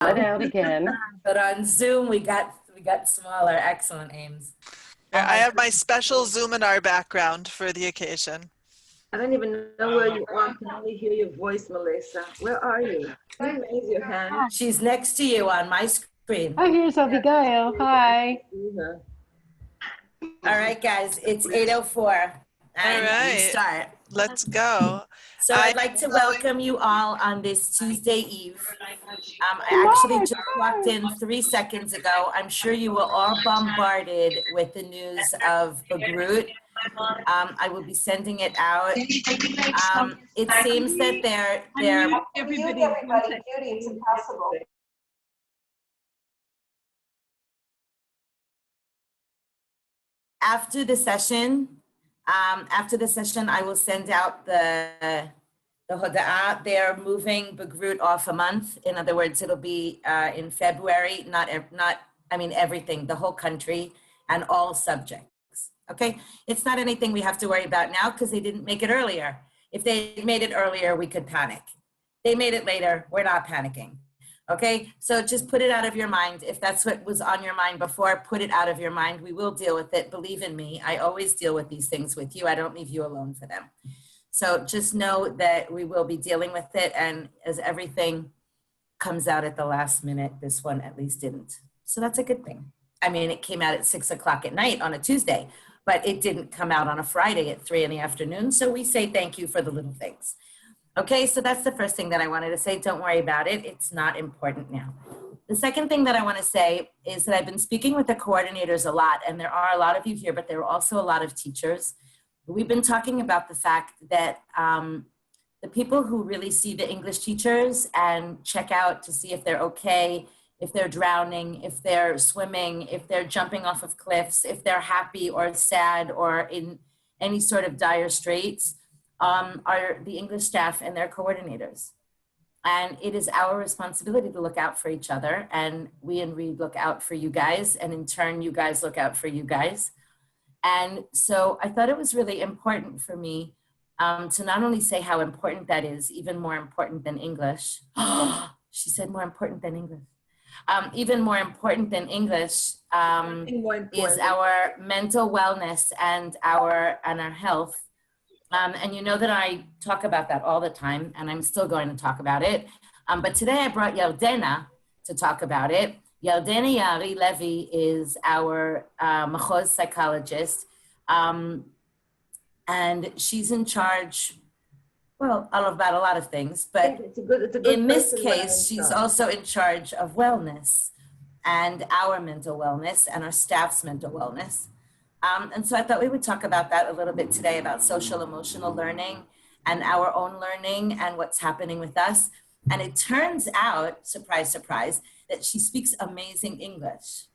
Let out again. But on Zoom, we got smaller. Excellent, Ames. Here, I have my special Zoominar background for the occasion. I don't even know where you are. I can only hear your voice, Melissa. Where are you? Can you raise your hand? She's next to you on my screen. Oh, here's Abigail. Hi. All right, guys, it's 8:04. And All right. we start. Let's go. So I'd like to welcome you all on this Tuesday Eve. I actually just walked in 3 seconds ago. I'm sure you were all bombarded with the news of Beirut. I will be sending it out. It seems that they're Everybody, Judy, it's impossible. after the session, I will send out the hoda'ah. They're moving Beirut off a month. In other words, it'll be in February, everything, the whole country and all subjects. Okay, it's not anything we have to worry about now because they didn't make it earlier. If they made it earlier, we could panic. They made it later, we're not panicking. Okay, so just put it out of your mind. If that's what was on your mind before, put it out of your mind. We will deal with it. Believe in me, I always deal with these things with you. I don't leave you alone for them. So just know that we will be dealing with it. And as everything comes out at the last minute, this one at least didn't. So that's a good thing. I mean, it came out at 6 o'clock at night on a Tuesday, but it didn't come out on a Friday at 3 in the afternoon. So we say thank you for the little things. Okay, so that's the first thing that I wanted to say. Don't worry about it. It's not important now. The second thing that I want to say is that I've been speaking with the coordinators a lot, and there are a lot of you here, but there are also a lot of teachers. We've been talking about the fact that the people who really see the English teachers and check out to see if they're okay, if they're drowning, if they're swimming, if they're jumping off of cliffs, if they're happy or sad or in any sort of dire straits, are the English staff and their coordinators. And it is our responsibility to look out for each other. And we in Reed look out for you guys. And in turn, you guys look out for you guys. And so I thought it was really important for me to not only say how important that is, even more important than English. She said more important than English. Even more important than English is our mental wellness and our health. And you know that I talk about that all the time, and I'm still going to talk about it. But today I brought Yardena to talk about it. Yardena Yaari Levi is our Machoz psychologist, and she's in charge, well, about a lot of things, but it's a good in this case, she's also in charge of wellness and our mental wellness and our staff's mental wellness. And so I thought we would talk about that a little bit today, about social emotional learning and our own learning and what's happening with us. And it turns out, surprise, surprise, that she speaks amazing English.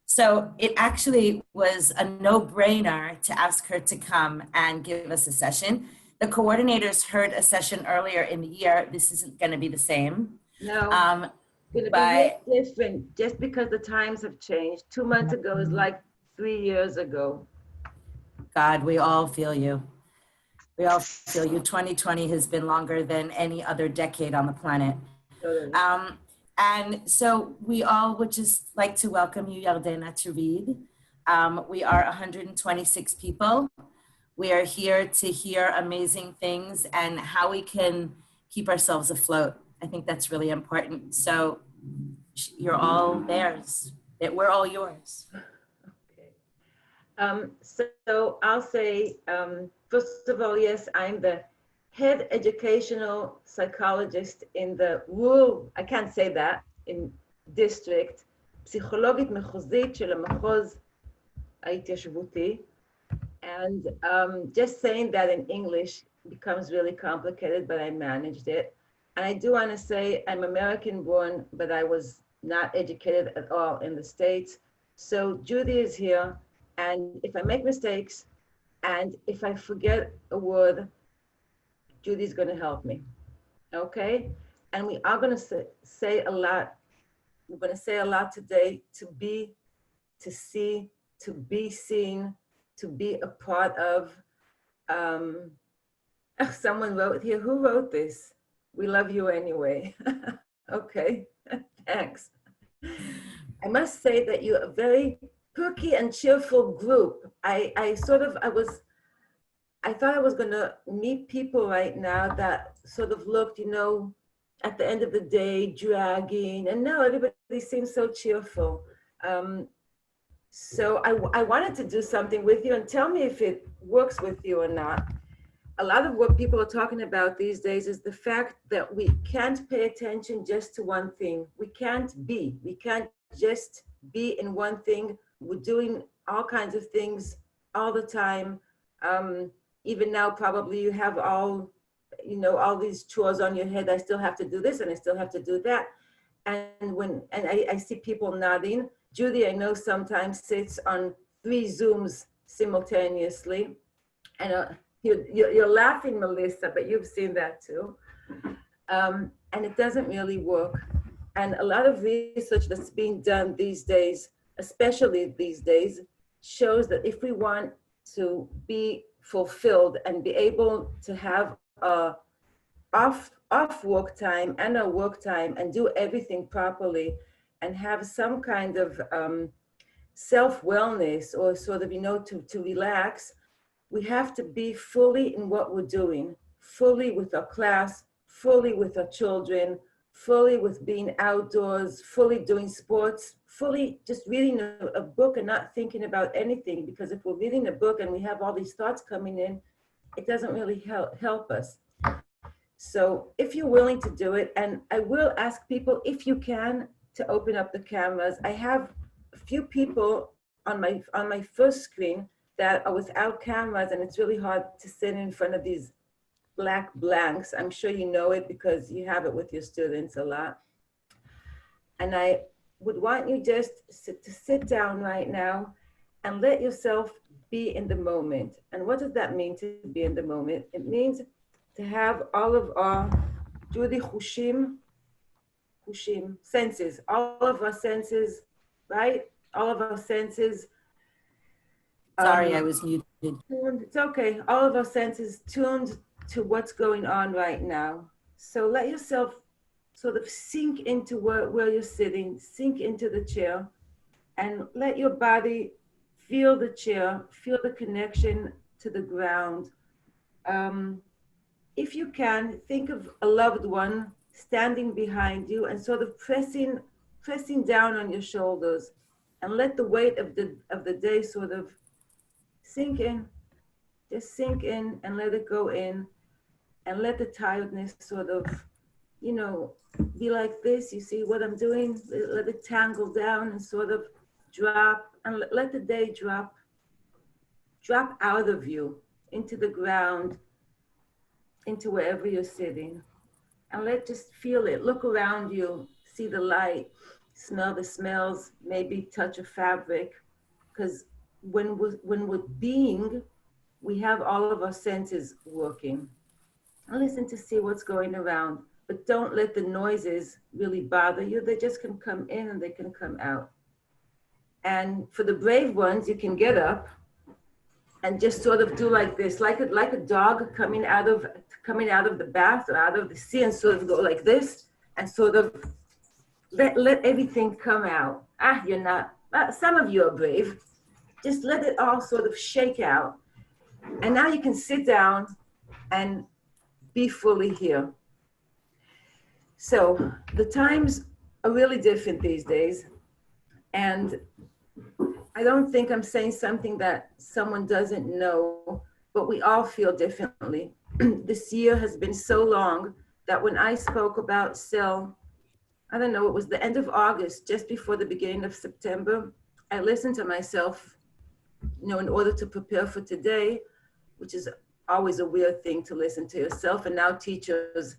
So it actually was a no-brainer to ask her to come and give us a session. The coordinators heard a session earlier in the year. This isn't going to be the same. No, it's going to be different just because the times have changed. 2 months ago is like 3 years ago. God, we all feel you. We all feel you. 2020 has been longer than any other decade on the planet. Totally. And so we all would just like to welcome you, Yardena, to Reed. We are 126 people. We are here to hear amazing things and how we can keep ourselves afloat. I think that's really important. So you're all theirs. We're all yours. So I'll say, first of all, yes, I'm the head educational psychologist in the I can't say that, in district, פסיכולוגית מחוזית של המחוז ההתיישבותי. And just saying that in English becomes really complicated, but I managed it. And I do want to say I'm American born, but I was not educated at all in the States. So Judy is here. And if I make mistakes and if I forget a word, Judy's going to help me. Okay? And we are going to say a lot. We're going to say a lot today: to be, to see, to be seen, to be a part of. Someone wrote here, who wrote this? We love you anyway. Okay. Thanks. I must say that you're a very perky and cheerful group. I thought I was gonna meet people right now that sort of looked, at the end of the day, dragging, and now everybody seems so cheerful. So I wanted to do something with you, and tell me if it works with you or not. A lot of what people are talking about these days is the fact that we can't pay attention just to one thing. We can't just be in one thing. We're doing all kinds of things all the time. Even now, probably you have all these chores on your head. I still have to do this and I still have to do that. And I see people nodding. Judy, I know sometimes sits on 3 Zooms simultaneously. And you're laughing, Melissa, but you've seen that too. And it doesn't really work. And a lot of research that's being done these days, especially these days, shows that if we want to be fulfilled and be able to have a off work time and a work time and do everything properly and have some kind of self-wellness or sort of, to relax, we have to be fully in what we're doing, fully with our class, fully with our children, fully with being outdoors, fully doing sports, fully just reading a book and not thinking about anything. Because if we're reading a book and we have all these thoughts coming in, it doesn't really help us. So if you're willing to do it, and I will ask people, if you can, to open up the cameras. I have a few people on my first screen that are without cameras, and it's really hard to sit in front of these black blanks. I'm sure you know it because you have it with your students a lot. And I would want you just to sit down right now and let yourself be in the moment. And what does that mean, to be in the moment? It means to have all of our Judy Hushim, senses, all of our senses, right? All of our senses. Sorry, I was muted. It's okay. All of our senses tuned to what's going on right now. So let yourself sort of sink into where you're sitting, sink into the chair, and let your body feel the chair, feel the connection to the ground. If you can, think of a loved one standing behind you and sort of pressing down on your shoulders, and let the weight of the day sort of sink in. Just sink in and let it go in, and let the tiredness sort of, be like this. You see what I'm doing? Let it tangle down and sort of drop, and let the day drop out of you into the ground, into wherever you're sitting. And just feel it. Look around you, see the light, smell the smells, maybe touch a fabric. Because when we're being, we have all of our senses working. And listen to see what's going around, but don't let the noises really bother you. They just can come in and they can come out. And for the brave ones, you can get up and just sort of do like this, like a dog coming out of the bath or out of the sea, and sort of go like this and sort of let everything come out. You're not, some of you are brave. Just let it all sort of shake out. And now you can sit down and be fully here. So the times are really different these days. And I don't think I'm saying something that someone doesn't know, but we all feel differently. This year has been so long that when I spoke about SEL, I don't know, it was the end of August, just before the beginning of September, I listened to myself, in order to prepare for today, which is always a weird thing to listen to yourself. And now teachers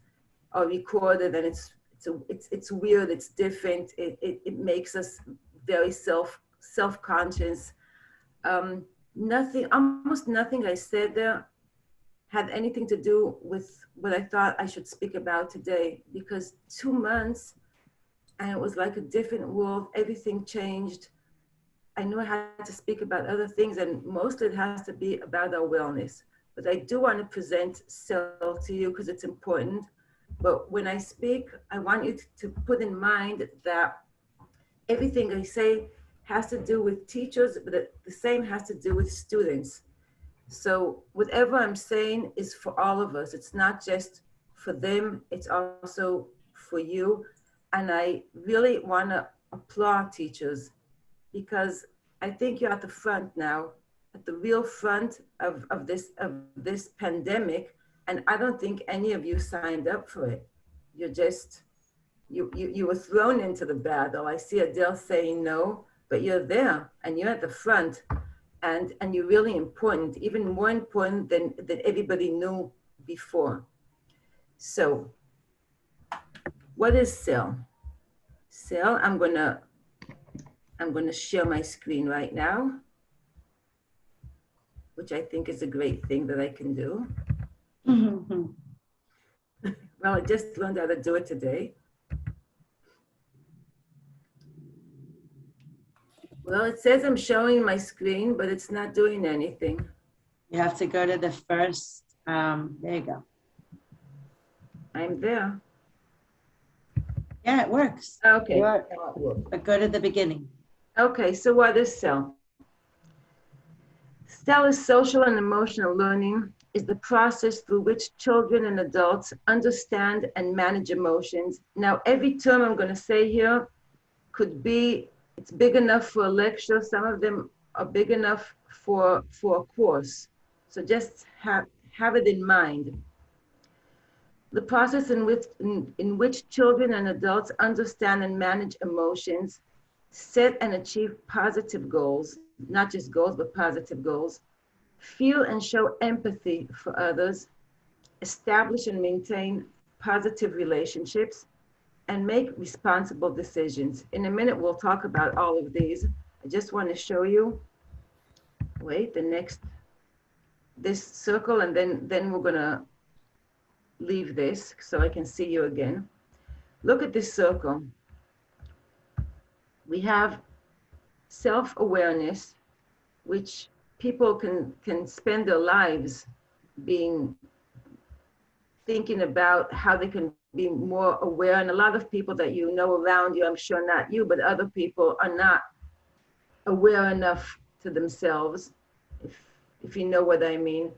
are recorded, and it's weird, it's different. It makes us very self-conscious. Almost nothing I said there had anything to do with what I thought I should speak about today, because 2 months and it was like a different world. Everything changed. I knew I had to speak about other things, and mostly it has to be about our wellness. But I do want to present SEL to you because it's important. But when I speak, I want you to put in mind that everything I say has to do with teachers, but the same has to do with students. So whatever I'm saying is for all of us. It's not just for them, it's also for you. And I really want to applaud teachers because I think you're at the front now, at the real front of this pandemic. And I don't think any of you signed up for it. You're just, you were thrown into the battle. I see Adele saying no, but you're there and you're at the front. And you're really important, even more important than everybody knew before. So what is SEL? SEL, I'm gonna share my screen right now, which I think is a great thing that I can do. Well, I just learned how to do it today. Well, it says I'm showing my screen, but it's not doing anything. You have to go to the first, there you go. I'm there. Yeah, it works. Okay. But go to the beginning. Okay, so what is SEL? SEL is social and emotional learning, is the process through which children and adults understand and manage emotions. Now, every term I'm going to say here could be, it's big enough for a lecture. Some of them are big enough for a course. So just have it in mind. The process in which children and adults understand and manage emotions, set and achieve positive goals, not just goals, but positive goals, feel and show empathy for others, establish and maintain positive relationships, and make responsible decisions. In a minute, we'll talk about all of these. I just want to show you, wait, this circle, and then we're gonna leave this so I can see you again. Look at this circle. We have self-awareness, which people can spend their lives thinking about how they can be more aware. And a lot of people that you know around you, I'm sure not you, but other people are not aware enough to themselves, if you know what I mean.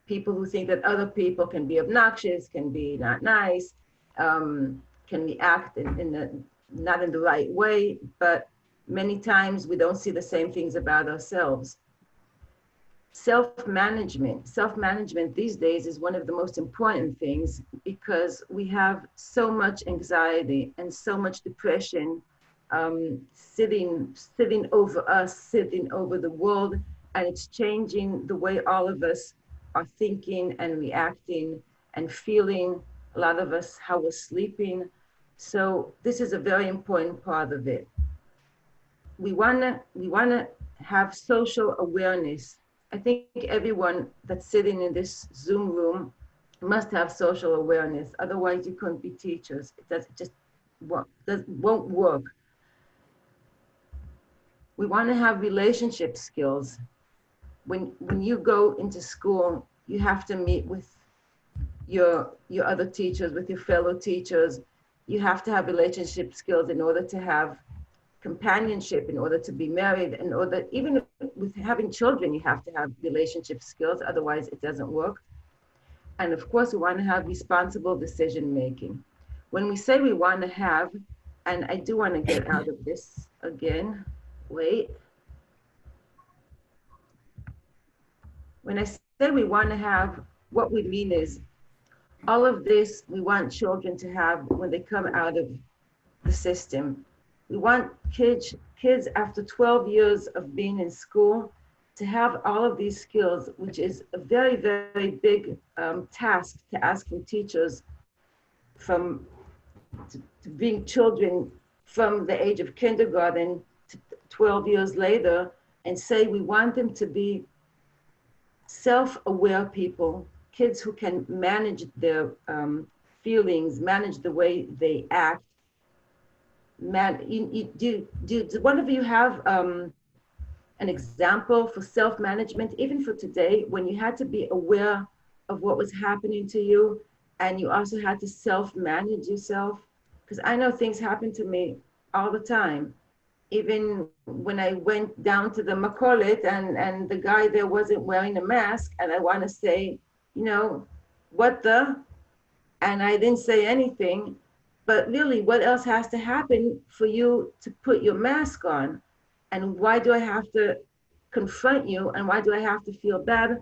People who think that other people can be obnoxious, can be not nice, can react not in the right way, but many times we don't see the same things about ourselves. Self-management these days is one of the most important things because we have so much anxiety and so much depression sitting over us, sitting over the world, and it's changing the way all of us are thinking and reacting and feeling, a lot of us how we're sleeping. So this is a very important part of it. We wanna have social awareness. I think everyone that's sitting in this Zoom room must have social awareness. Otherwise, you couldn't be teachers. It won't work. We want to have relationship skills. When you go into school, you have to meet with your other teachers, with your fellow teachers. You have to have relationship skills in order to have companionship, in order to be married, in order, even with having children, you have to have relationship skills, otherwise it doesn't work. And of course, we want to have responsible decision making. When we say we want to have, and I do want to get out of this again, wait. When I say we want to have, what we mean is all of this we want children to have when they come out of the system. We want kids after 12 years of being in school to have all of these skills, which is a very, very big task to ask from teachers to being children from the age of kindergarten to 12 years later, and say we want them to be self-aware people, kids who can manage their feelings, manage the way they act. Do one of you have an example for self-management, even for today, when you had to be aware of what was happening to you and you also had to self-manage yourself. Because I know things happen to me all the time. Even when I went down to the Makolit and the guy there wasn't wearing a mask, and I want to say, you know, what the? And I didn't say anything. But really, what else has to happen for you to put your mask on? And why do I have to confront you? And why do I have to feel bad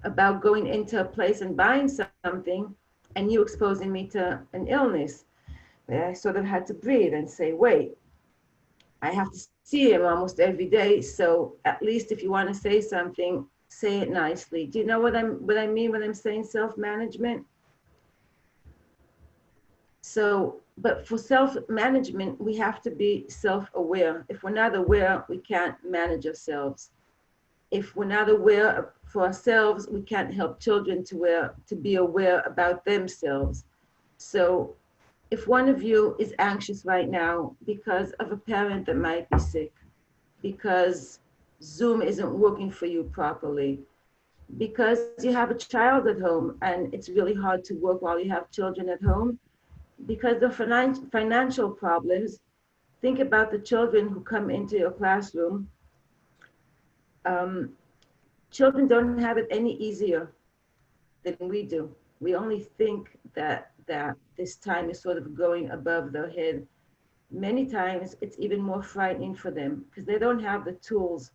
about going into a place and buying something and you exposing me to an illness? I sort of had to breathe and say, wait, I have to see him almost every day. So at least if you want to say something, say it nicely. Do you know what I mean when I'm saying self-management? So, but for self-management, we have to be self-aware. If we're not aware, we can't manage ourselves. If we're not aware for ourselves, we can't help children to be aware about themselves. So if one of you is anxious right now because of a parent that might be sick, because Zoom isn't working for you properly, because you have a child at home and it's really hard to work while you have children at home, because of financial problems, think about the children who come into your classroom. Children don't have it any easier than we do. We only think that this time is sort of going above their head. Many times it's even more frightening for them because they don't have the tools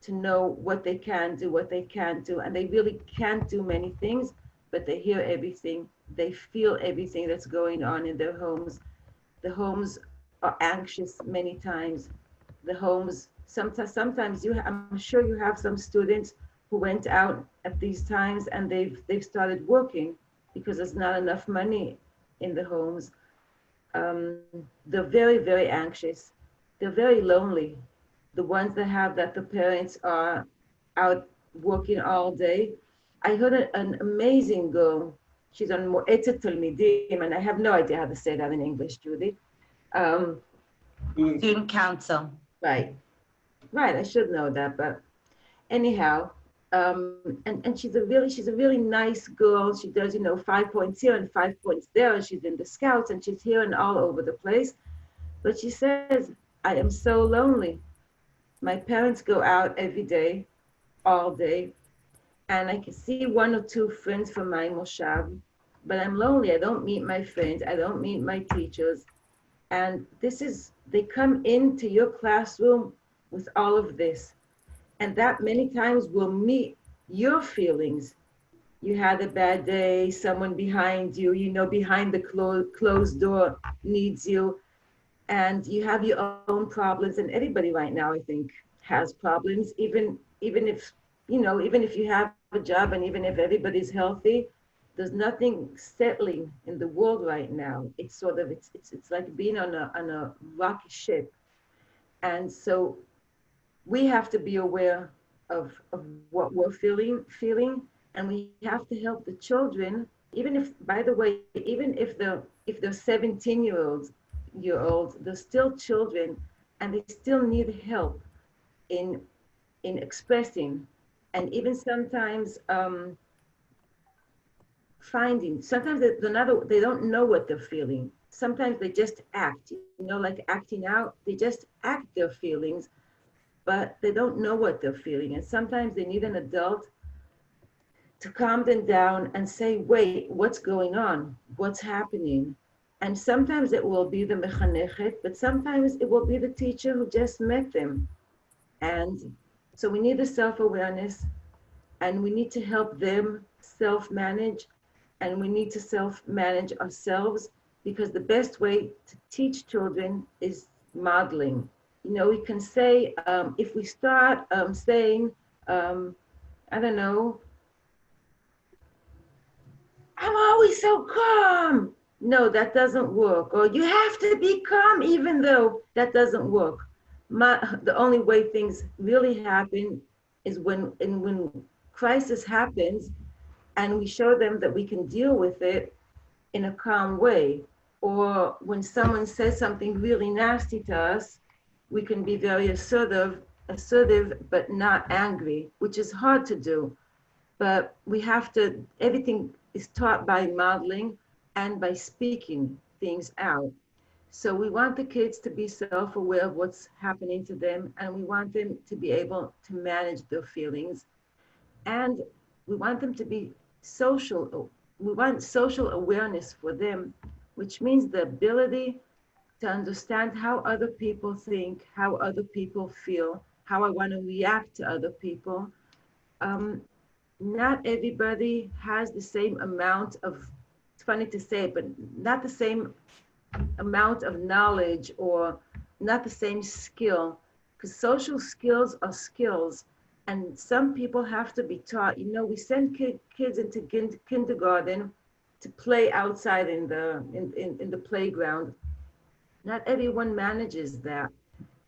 to know what they can do, what they can't do. And they really can't do many things, but they hear everything. They feel everything that's going on in their homes. The homes are anxious many times. The homes, sometimes I'm sure you have some students who went out at these times and they've started working because there's not enough money in the homes. They're very, very anxious. They're very lonely. The ones that the parents are out working all day. I heard an amazing girl. She's on Mo'etzet Talmidim, and I have no idea how to say that in English, Judy. Student council. Right, I should know that, but anyhow, and she's a really nice girl. She does, 5 points here and 5 points there, and she's in the Scouts, and she's here and all over the place. But she says, I am so lonely. My parents go out every day, all day, and I can see 1 or 2 friends from my moshav, but I'm lonely. I don't meet my friends. I don't meet my teachers. And they come into your classroom with all of this. And that many times will meet your feelings. You had a bad day, someone behind you, behind the closed door needs you, and you have your own problems. And everybody right now, I think, has problems, even if you have a job and even if everybody's healthy, there's nothing settling in the world right now. It's sort of, it's like being on a rocky ship. And so we have to be aware of what we're feeling, and we have to help the children, even if they're 17-year-olds, they're still children, and they still need help in expressing, and even sometimes sometimes they don't know what they're feeling. Sometimes they just act, like acting out. They just act their feelings, but they don't know what they're feeling. And sometimes they need an adult to calm them down and say, wait, what's going on? What's happening? And sometimes it will be the mechanechet, but sometimes it will be the teacher who just met them. And so we need the self-awareness, and we need to help them self-manage, and we need to self-manage ourselves, because the best way to teach children is modeling. We can say, if we start saying, I don't know, I'm always so calm. No, that doesn't work. Or you have to be calm, even though that doesn't work. The only way things really happen is when crisis happens and we show them that we can deal with it in a calm way. Or when someone says something really nasty to us, we can be very assertive, but not angry, which is hard to do. But we have to, everything is taught by modeling and by speaking things out. So we want the kids to be self-aware of what's happening to them, and we want them to be able to manage their feelings. And we want them to be social. We want social awareness for them, which means the ability to understand how other people think, how other people feel, how I want to react to other people. Not everybody has the same amount of, it's funny to say, but not the same amount of knowledge or not the same skill, because social skills are skills, and some people have to be taught. You know, we send kids into kindergarten to play outside in the playground. Not everyone manages that.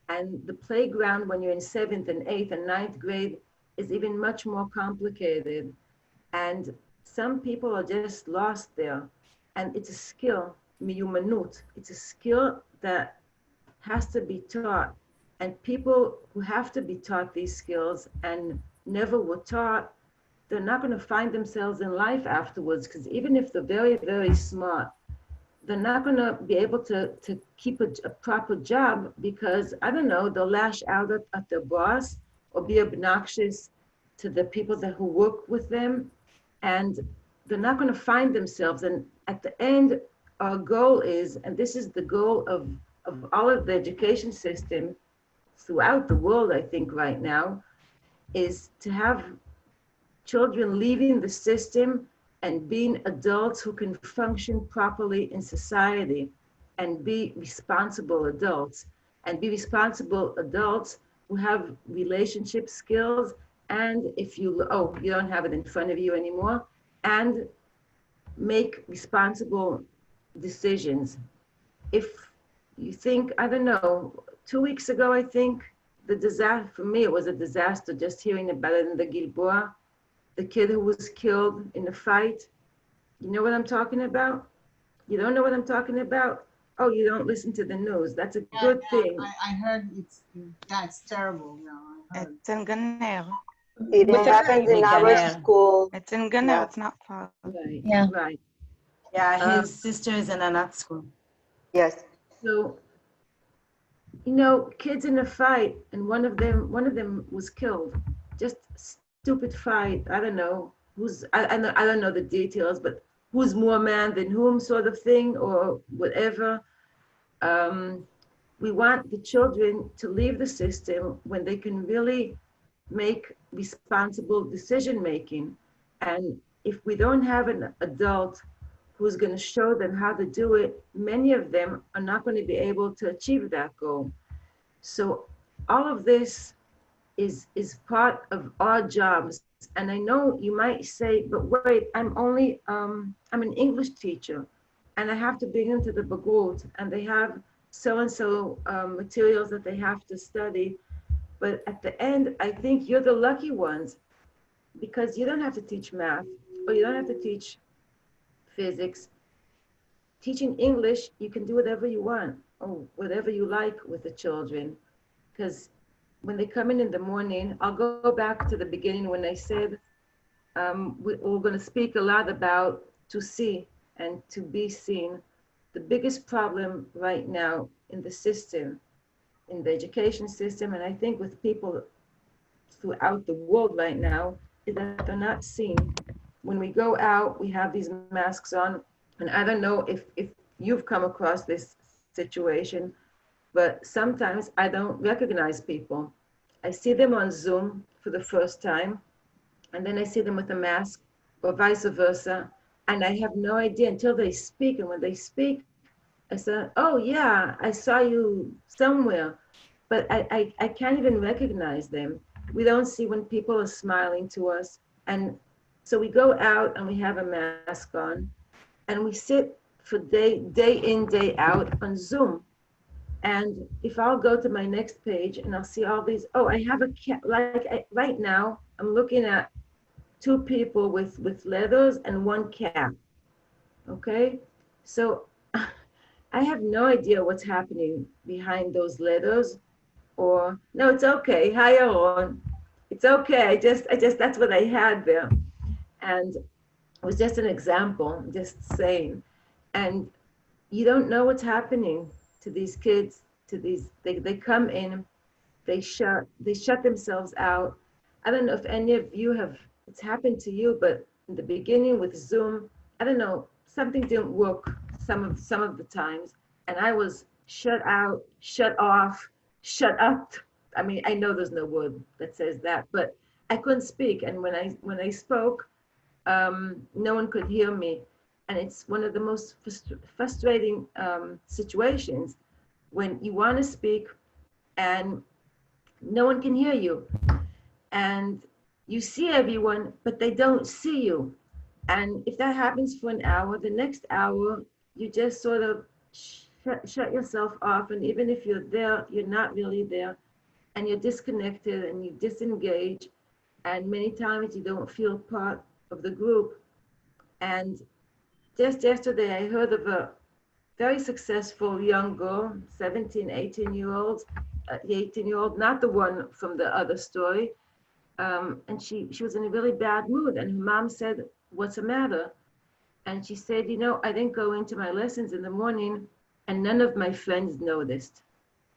And the playground when you're in 7th and 8th and 9th grade is even much more complicated. And some people are just lost there. And it's a skill, miyumanut. It's a skill that has to be taught. And people who have to be taught these skills and never were taught, they're not going to find themselves in life afterwards, because even if they're very, very smart, they're not going to be able to keep a proper job because, I don't know, they'll lash out at their boss or be obnoxious to the people who work with them. And they're not going to find themselves. And at the end, our goal is, and this is the goal of all of the education system throughout the world, I think right now, is to have children leaving the system and being adults who can function properly in society and be responsible adults, and be responsible adults who have relationship skills. And if you don't have it in front of you anymore, and make responsible decisions. If you think, I don't know, 2 weeks ago, I think, the disaster, for me, it was a disaster just hearing about it in the Gilboa, the kid who was killed in a fight. You know what I'm talking about? You don't know what I'm talking about? Oh, you don't listen to the news. That's a good thing. I heard that's terrible. It's in Ganer. It happens in our school. It's in Ganer. Yeah. It's not far. Right, Yeah. right. Yeah, his sister is in an art school. Yes. So, you know, kids in a fight, and one of them was killed. Just stupid fight. I don't know I don't know the details, but who's more man than whom, sort of thing, or whatever. We want the children to leave the system when they can really make responsible decision making. And if we don't have an adult who's going to show them how to do it, many of them are not going to be able to achieve that goal. So all of this is part of our jobs. And I know you might say, but wait, I'm an English teacher, and I have to bring them to the Bagut, and they have so-and-so materials that they have to study. But at the end, I think you're the lucky ones, because you don't have to teach math, or you don't have to teach physics. Teaching English, you can do whatever you want, or whatever you like with the children. Because when they come in the morning, I'll go back to the beginning when I said we're going to speak a lot about to see and to be seen. The biggest problem right now in the system, in the education system, and I think with people throughout the world right now, is that they're not seen. When we go out, we have these masks on, and I don't know if you've come across this situation, but sometimes I don't recognize people. I see them on Zoom for the first time, and then I see them with a mask, or vice versa, and I have no idea until they speak. And when they speak, I say, oh yeah, I saw you somewhere, but I can't even recognize them. We don't see when people are smiling to us. And so we go out and we have a mask on, and we sit for day in, day out on Zoom. And if I'll go to my next page and I'll see all these, oh, I have a cat, right now, I'm looking at 2 people with leathers and 1 cat, okay? So I have no idea what's happening behind those letters, or, no, it's okay, hi, Aaron. It's okay, I just, that's what I had there. And It was just an example, just saying. And you don't know what's happening to these kids, they come in, they shut themselves out. I don't know if any of you it's happened to you, but in the beginning with Zoom, I don't know, something didn't work some of the times. And I was shut out, shut off, shut up. I mean, I know there's no word that says that, but I couldn't speak. And when I spoke, no one could hear me. And it's one of the most frustrating situations when you want to speak and no one can hear you. And you see everyone, but they don't see you. And if that happens for an hour, the next hour, you just sort of shut yourself off. And even if you're there, you're not really there. And you're disconnected and you disengage. And many times you don't feel part of the group. And just yesterday, I heard of a very successful young girl, 17, 18-year-old, the 18-year-old, not the one from the other story. And she was in a really bad mood. And her mom said, "What's the matter?" And she said, I didn't go into my lessons in the morning and none of my friends noticed.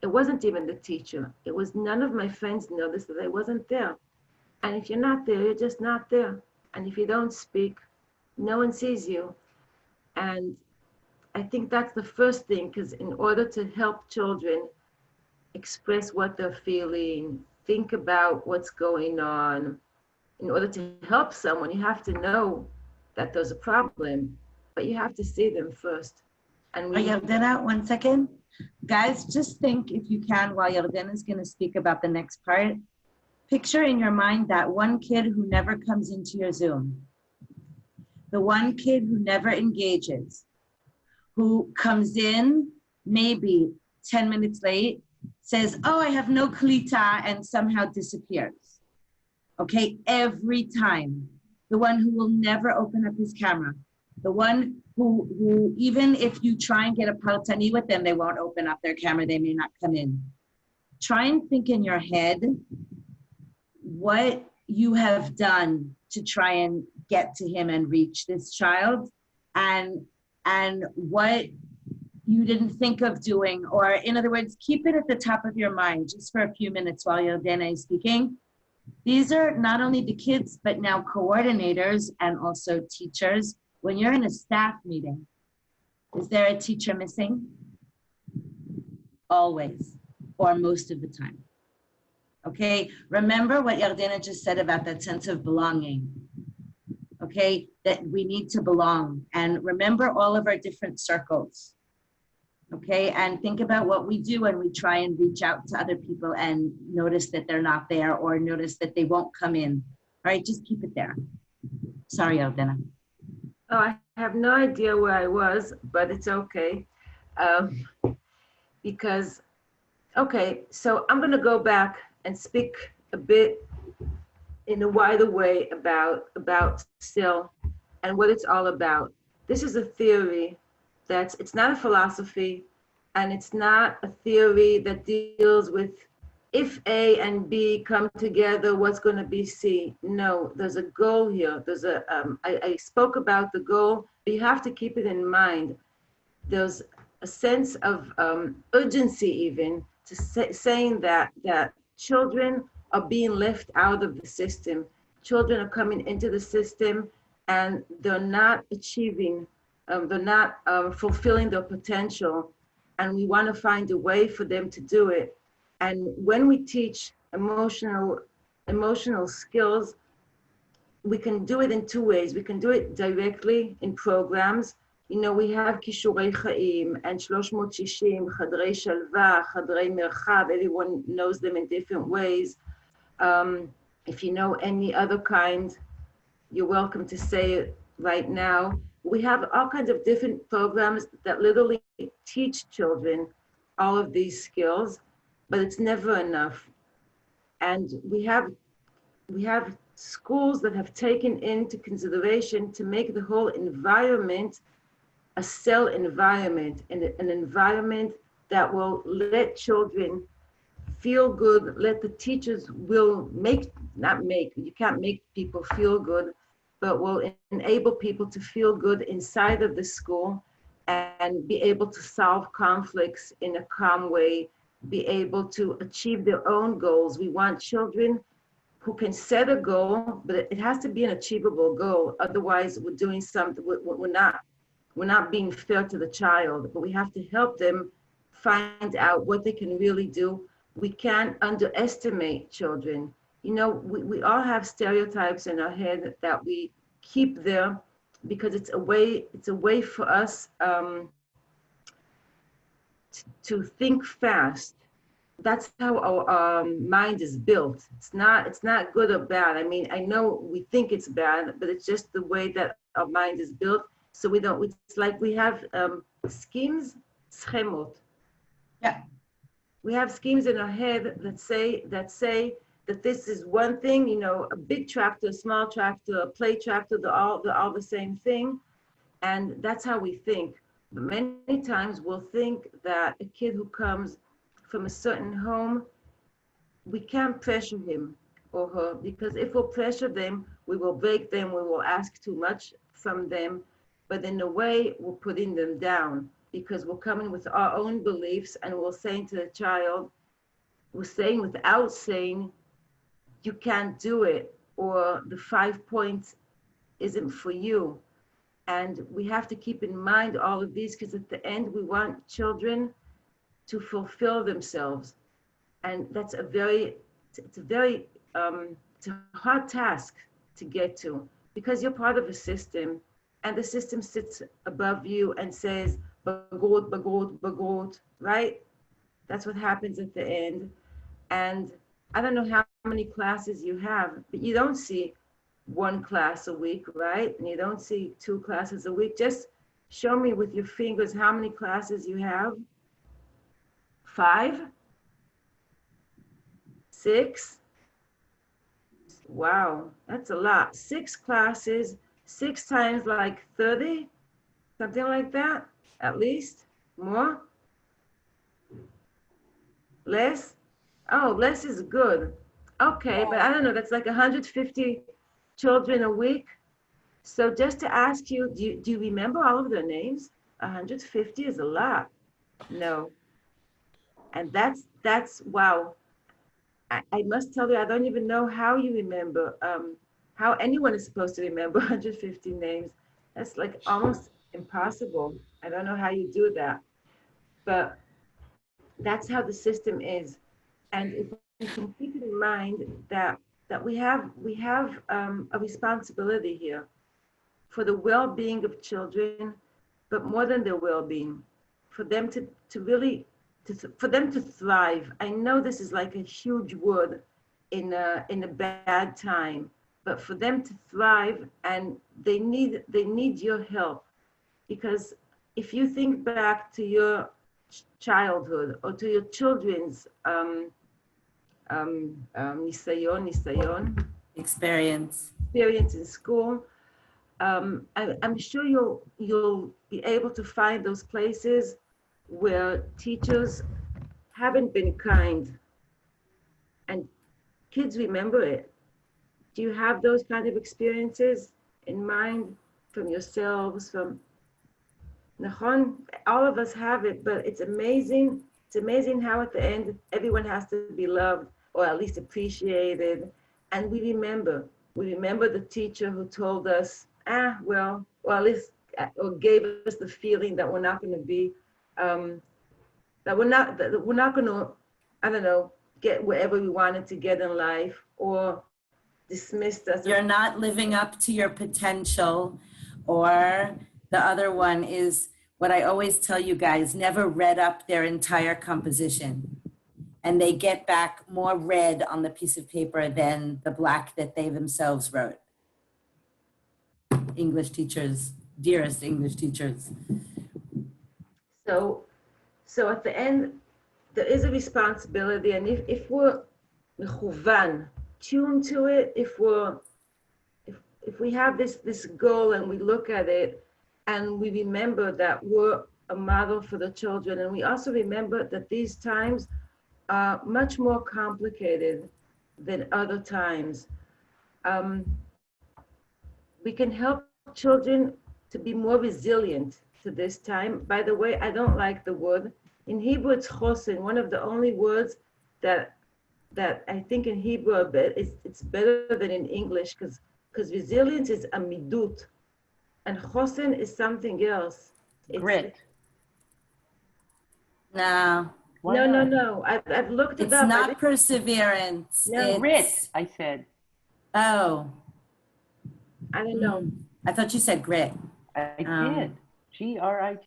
It wasn't even the teacher. It was none of my friends noticed that I wasn't there. And if you're not there, you're just not there. And if you don't speak, no one sees you. And I think that's the first thing, because in order to help children express what they're feeling, think about what's going on, in order to help someone, you have to know that there's a problem, but you have to see them first. And Yardena, 1 second. Guys, just think, if you can, while Yardena is going to speak about the next part, picture in your mind that one kid who never comes into your Zoom, the one kid who never engages, who comes in maybe 10 minutes late, says, "Oh, I have no klita," and somehow disappears. Okay, every time. The one who will never open up his camera. The one who even if you try and get a partani with them, they won't open up their camera, they may not come in. Try and think in your head what you have done to try and get to him and reach this child, and what you didn't think of doing, or in other words, keep it at the top of your mind just for a few minutes while Yardena is speaking. These are not only the kids, but now coordinators and also teachers. When you're in a staff meeting, is there a teacher missing? Always, or most of the time. Okay, remember what Yardena just said about that sense of belonging. Okay, that we need to belong, and remember all of our different circles. Okay, and think about what we do when we try and reach out to other people and notice that they're not there, or notice that they won't come in. All right, just keep it there. Sorry, Yardena. Oh, I have no idea where I was, but it's okay. Because, okay, so I'm gonna go back and speak a bit in a wider way about SEL and what it's all about. This is a theory it's not a philosophy, and it's not a theory that deals with if A and B come together, what's going to be C. No, there's a goal here. There's I spoke about the goal, but you have to keep it in mind. There's a sense of urgency even to saying that children are being left out of the system. Children are coming into the system and they're not achieving, they're not fulfilling their potential. And we want to find a way for them to do it. And when we teach emotional skills, we can do it in two ways. We can do it directly in programs. You know, we have Kishurei Chaim and 360, Chadrei Shalva, Chadrei Merchav. Everyone knows them in different ways. If you know any other kind, you're welcome to say it right now. We have all kinds of different programs that literally teach children all of these skills, but it's never enough. And we have schools that have taken into consideration to make the whole environment a SEL environment, and an environment that will let children feel good, let the teachers will you can't make people feel good, but will enable people to feel good inside of the school and be able to solve conflicts in a calm way, be able to achieve their own goals. We want children who can set a goal, but it has to be an achievable goal. Otherwise, we're doing something, we're not being fair to the child, but we have to help them find out what they can really do. We can't underestimate children. You know, we all have stereotypes in our head that we keep there because it's a way for us to think fast. That's how our mind is built. It's not good or bad. I mean, I know we think it's bad, but it's just the way that our mind is built. So we don't. It's like we have schemes, schemot. Yeah. We have schemes in our head that say that this is one thing. You know, a big tractor, a small tractor, a play tractor. They're all the same thing, and that's how we think. But many times we'll think that a kid who comes from a certain home, we can't pressure him or her, because if we'll pressure them, we will break them, we will ask too much from them, but in a way, we're putting them down because we're coming with our own beliefs and we're saying to the child, we're saying without saying, you can't do it, or the 5 points isn't for you. And we have to keep in mind all of these because at the end, we want children to fulfill themselves, and that's it's a hard task to get to because you're part of a system, and the system sits above you and says bagot, bagot, bagot, right? That's what happens at the end. And I don't know how many classes you have, but you don't see one class a week, right? And you don't see 2 classes a week. Just show me with your fingers how many classes you have. 5, 6. Wow, that's a lot. 6 classes, 6 times like 30, something like that, at least. More? Less? Oh, less is good. Okay, but I don't know, that's like 150 children a week. So just to ask you, do you remember all of their names? 150 is a lot. No. And that's wow. I must tell you, I don't even know how you remember, how anyone is supposed to remember 150 names. That's like almost impossible. I don't know how you do that, but that's how the system is. And if we can keep in mind that we have a responsibility here for the well-being of children, but more than their well-being, for them to really for them to thrive. I know this is like a huge word in a bad time, but for them to thrive, and they need your help, because if you think back to your childhood or to your children's Experience in school, I'm sure you'll be able to find those places where teachers haven't been kind, and kids remember it. Do you have those kind of experiences in mind from yourselves, from Nahon? All of us have it, but it's amazing. It's amazing how at the end, everyone has to be loved or at least appreciated. And we remember the teacher who told us, well, or at least or gave us the feeling that we're not going to be that we're not going to, I don't know, get wherever we wanted to get in life, or dismissed us. You're not living up to your potential. Or the other one is what I always tell you guys, never read up their entire composition. And they get back more red on the piece of paper than the black that they themselves wrote. English teachers, dearest English teachers. So at the end, there is a responsibility, and if we're mechuvan, tuned to it, if we have this goal and we look at it and we remember that we're a model for the children, and we also remember that these times are much more complicated than other times. we can help children to be more resilient to this time. By the way, I don't like the word. In Hebrew, it's chosen, one of the only words that I think in Hebrew a bit, it's better than in English, because resilience is amidut, and chosen is something else. Grit. No, Why No, no, not? no. I've looked it it's up. not perseverance. No. Grit, It's, I said. oh, I don't know. I thought you said grit. I Um, did. Grit.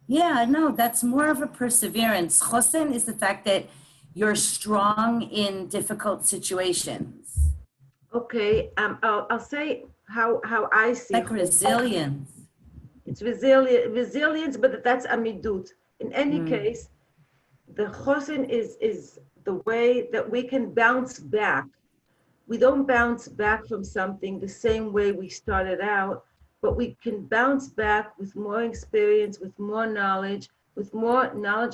Yeah, no, that's more of a perseverance. Chosen is the fact that you're strong in difficult situations. Okay, I'll say how I see Like it. resilience. It's resilience, but that's amidut. In any case, the chosen is the way that we can bounce back. We don't bounce back from something the same way we started out, but we can bounce back with more experience, with more knowledge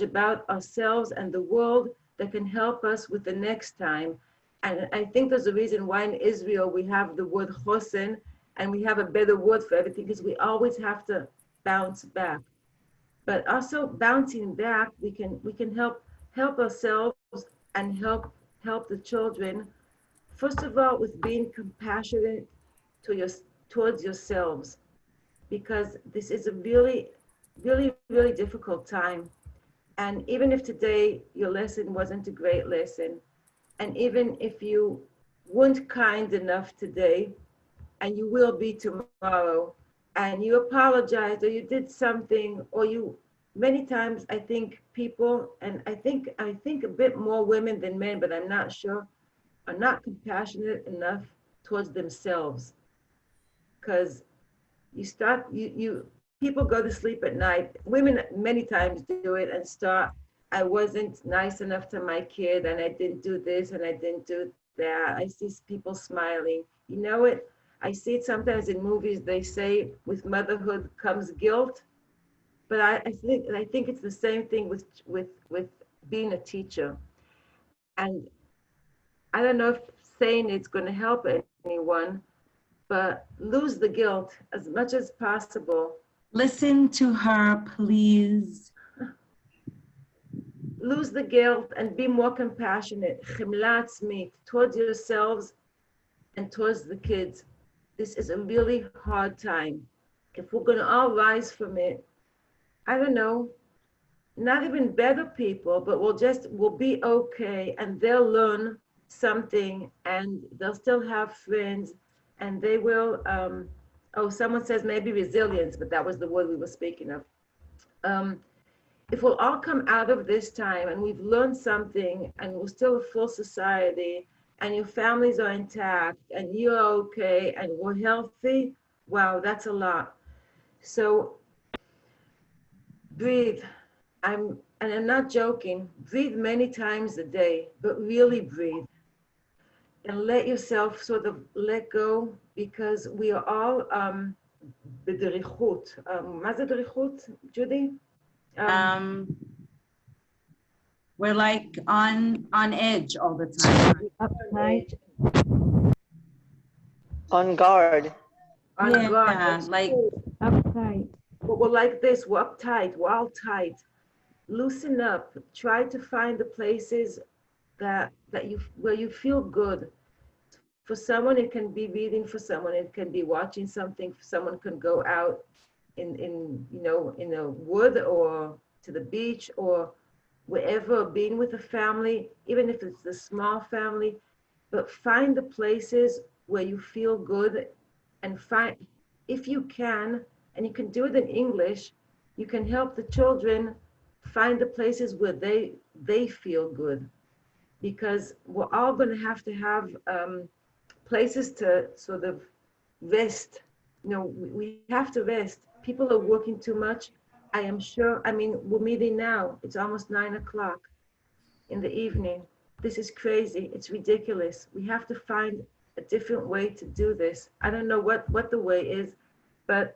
about ourselves and the world that can help us with the next time. And I think there's a reason why in Israel we have the word chosen and we have a better word for everything, because we always have to bounce back. But also bouncing back, we can help ourselves and help the children. First of all, with being compassionate towards yourselves, because this is a really, really, really difficult time. And even if today your lesson wasn't a great lesson, and even if you weren't kind enough today, and you will be tomorrow, and you apologized or you did something, or you, many times I think people, and I think a bit more women than men, but I'm not sure, are not compassionate enough towards themselves. Because you people go to sleep at night, women many times do it, and start, I wasn't nice enough to my kid, and I didn't do this and I didn't do that. I see people smiling, you know it. I see it sometimes in movies. They say with motherhood comes guilt, but I think it's the same thing with being a teacher. And I don't know if saying it's going to help anyone, but lose the guilt as much as possible. Listen to her, please. Lose the guilt and be more compassionate, chimla atzmit, towards yourselves and towards the kids. This is a really hard time. If we're going to all rise from it, I don't know, not even better people, but we'll be okay, and they'll learn something, and they'll still have friends, and they will, oh, someone says maybe resilience, but that was the word we were speaking of. If we'll all come out of this time and we've learned something, and we're still a full society, and your families are intact, and you're okay, and we're healthy, wow, that's a lot. So breathe. And I'm not joking. Breathe many times a day, but really breathe. And let yourself sort of let go, because we are all בדריכות. מה זה דריכות, Judy? We're like on edge all the time. Uptight. On guard. On Yeah, guard. like Uptight. But we're like this. We're uptight. We're all tight. Loosen up. Try to find the places where you feel good. For someone, it can be reading. For someone, it can be watching something. For someone, can go out in a wood or to the beach or wherever, being with a family, even if it's a small family. But find the places where you feel good, and find, if you can, and you can do it in English, you can help the children find the places where they feel good, because we're all going to have places to sort of rest. We have to rest. People are working too much. I am sure. I mean, we're meeting now. It's almost 9:00 in the evening. This is crazy. It's ridiculous. We have to find a different way to do this. I don't know what the way is, but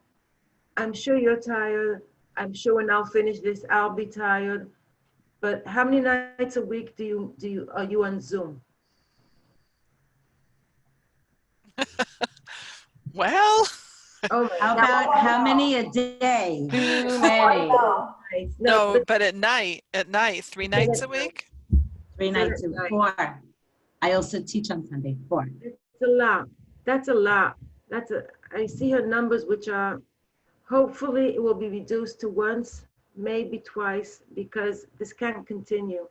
I'm sure you're tired. I'm sure when I'll finish this, I'll be tired. But how many nights a week are you on Zoom? Well, Oh my How God. about how many a day? Too many. Nice. No, no, but at night, 3 nights a week? 3 nights, Right. 4. I also teach on Sunday, 4. it's a lot. That's a lot. I see her numbers, which are, hopefully it will be reduced to once, maybe twice, because this can't continue.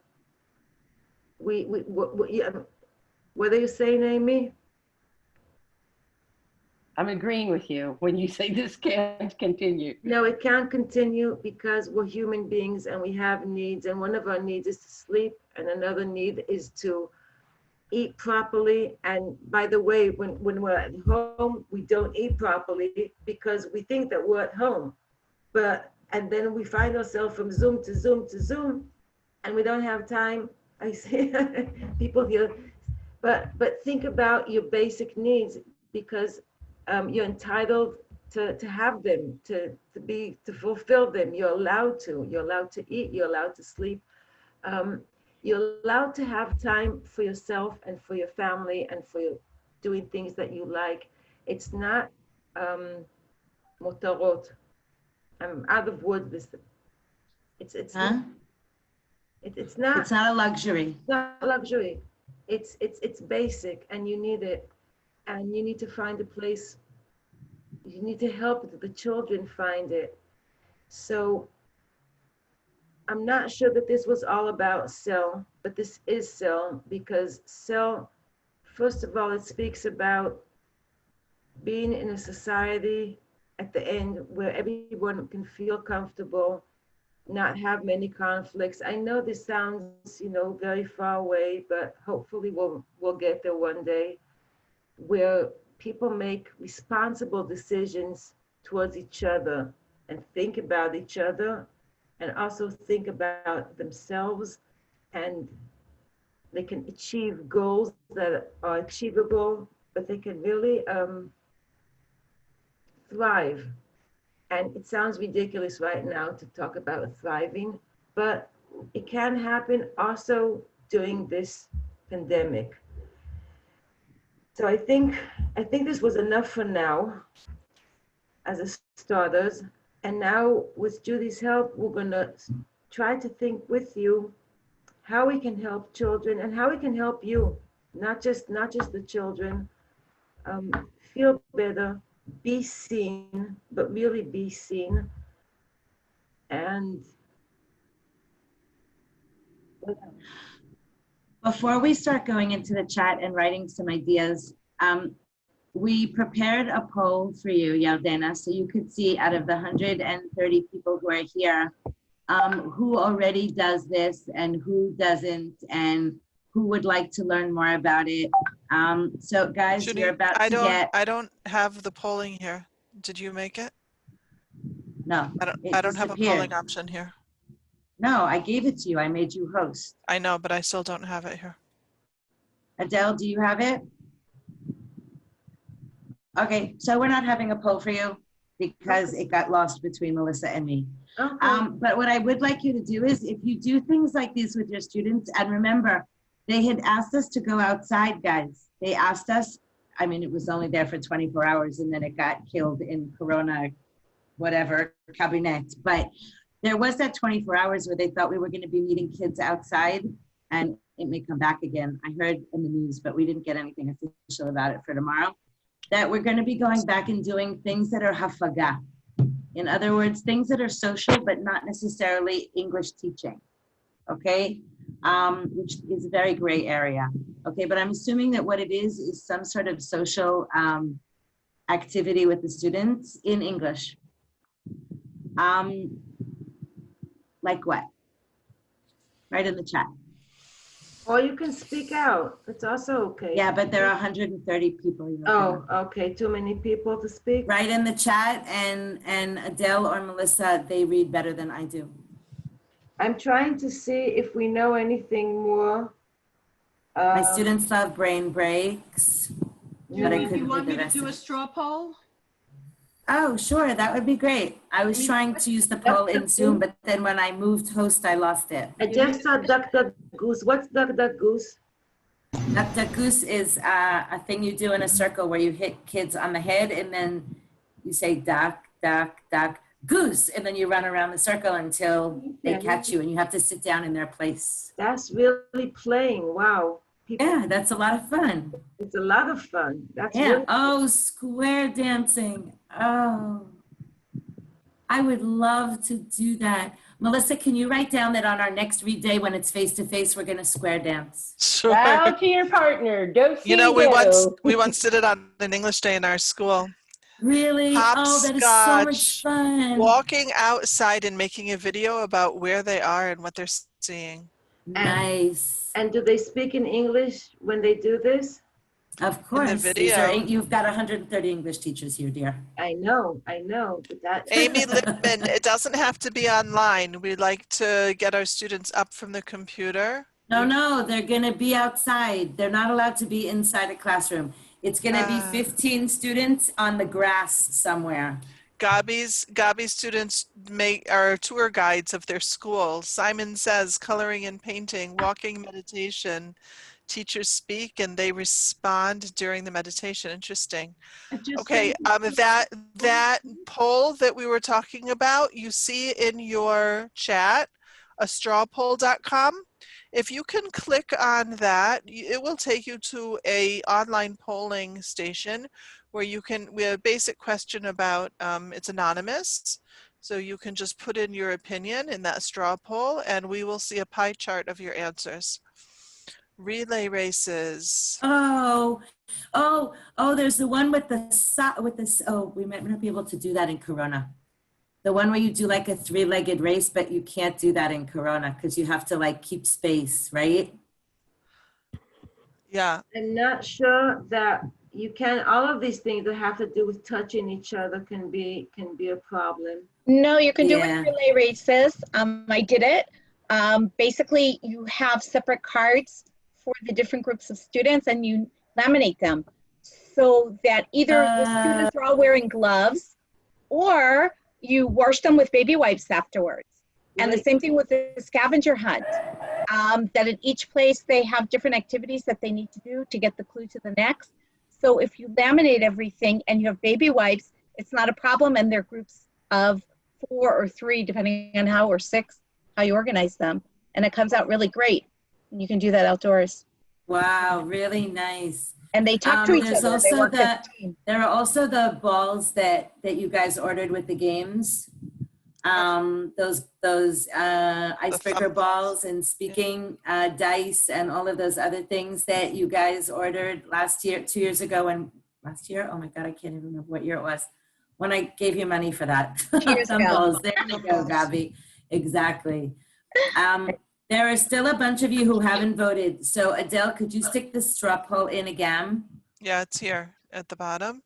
Yeah, what are you saying, Amy? I'm agreeing with you when you say this can't continue. No, it can't continue because we're human beings and we have needs, and one of our needs is to sleep, and another need is to eat properly. And by the way, when we're at home, we don't eat properly because we think that we're at home. And then we find ourselves from Zoom to Zoom to Zoom, and we don't have time. I see people here, but think about your basic needs, because you're entitled to have them, to fulfill them. You're allowed to eat, you're allowed to sleep. You're allowed to have time for yourself and for your family and for doing things that you like. It's not motorot. I'm out of words. It's Huh? it's not It's not a luxury. luxury. It's basic, and you need it, and you need to find a place. You need to help the children find it. So I'm not sure that this was all about SEL, but this is SEL, because SEL, first of all, it speaks about being in a society at the end where everyone can feel comfortable, not have many conflicts. I know this sounds, very far away, but hopefully we'll get there one day, where people make responsible decisions towards each other and think about each other, and also think about themselves, and they can achieve goals that are achievable, but they can really thrive. And it sounds ridiculous right now to talk about thriving, but it can happen also during this pandemic. So I think this was enough for now as a starters. And now with Judy's help, we're gonna try to think with you how we can help children and how we can help you, not just the children, feel better, be seen, but really be seen. And Before we start going into the chat and writing some ideas, we prepared a poll for you, Yardena, so you could see out of the 130 people who are here, who already does this and who doesn't, and who would like to learn more about it. So guys, Judy, you're about to get. I don't have the polling here. Did you make it? No, I don't have a polling option here. No, I gave it to you. I made you host. I know, but I still don't have it here. Adele, do you have it? Okay, so we're not having a poll for you because it got lost between Melissa and me. okay. But what I would like you to do is, if you do things like these with your students, and remember, they had asked us to go outside, guys. They asked us, I mean, it was only there for 24 hours and then it got killed in Corona, whatever, cabinet. But there was that 24 hours where they thought we were going to be meeting kids outside, and it may come back again. I heard in the news, but we didn't get anything official about it for tomorrow, that we're going to be going back and doing things that are hafaga. In other words, things that are social, but not necessarily English teaching, okay? Which is a very gray area, okay? But I'm assuming that what it is some sort of social activity with the students in English. Like what? Write in the chat. Or you can speak out. It's also okay. Yeah, but there are 130 people. Oh, okay. Too many people to speak. Write in the chat, and Adele or Melissa, they read better than I do. I'm trying to see if we know anything more. My students love brain breaks. But I Judy, do you couldn't want read me the to rest do of a it. straw poll? Oh, sure, that would be great. I was trying to use the poll in Zoom, but then when I moved host, I lost it. I just saw Dr. Goose. What's Dr. Goose? Takus is a thing you do in a circle where you hit kids on the head and then you say duck, duck, duck, goose, and then you run around the circle until they catch you and you have to sit down in their place. That's really playing. Wow. Yeah, that's a lot of fun. It's a lot of fun. That's Yeah. really Oh, square dancing. Oh, I would love to do that. Melissa, can you write down that on our next read day when it's face to face, we're going to square dance? Sure. Bow to your partner. Don't You know, go. we once did it on an English day in our school. Really? Oh, that is so much Hopscotch, fun. walking outside and making a video about where they are and what they're seeing. Nice. And do they speak in English when they do this? Of course. video. You've got 130 English teachers here, dear. I know, but that. Amy Lippman, it doesn't have to be online. We like to get our students up from the computer. No, they're going to be outside. They're not allowed to be inside a classroom. It's going to be 15 students on the grass somewhere. Gabi's students are tour guides of their school. Simon Says coloring and painting, walking meditation. Teachers speak and they respond during the meditation. Interesting. Okay, that poll that we were talking about, you see in your chat, astrawpoll.com. If you can click on that, it will take you to a online polling station where we have a basic question about, it's anonymous. So you can just put in your opinion in that straw poll and we will see a pie chart of your answers. Relay races. Oh, there's the one with we might not be able to do that in Corona. The one where you do like a 3-legged race, but you can't do that in Corona because you have to like keep space, right? Yeah. I'm not sure that you can, all of these things that have to do with touching each other can be a problem. No, you can do Yeah. it relay races. I did it. Basically, you have separate cards for the different groups of students and you laminate them so that either the students are all wearing gloves or you wash them with baby wipes afterwards. And the same thing with the scavenger hunt, that at each place they have different activities that they need to do to get the clue to the next. So if you laminate everything and you have baby wipes, it's not a problem, and they're groups of 4 or 3, depending on how, or 6, how you organize them. And it comes out really great. And you can do that outdoors. Wow, really nice. And they talk to each There's other. They also work as a team. there are also the balls that you guys ordered with the games. Those icebreaker balls and speaking dice and all of those other things that you guys ordered 2 years ago. And last year, oh my God, I can't even remember what year it was when I gave you money for that. Some balls. There you go, Gabi. Exactly. There are still a bunch of you who haven't voted. So Adele, could you stick the straw poll in again? Yeah, it's here at the bottom.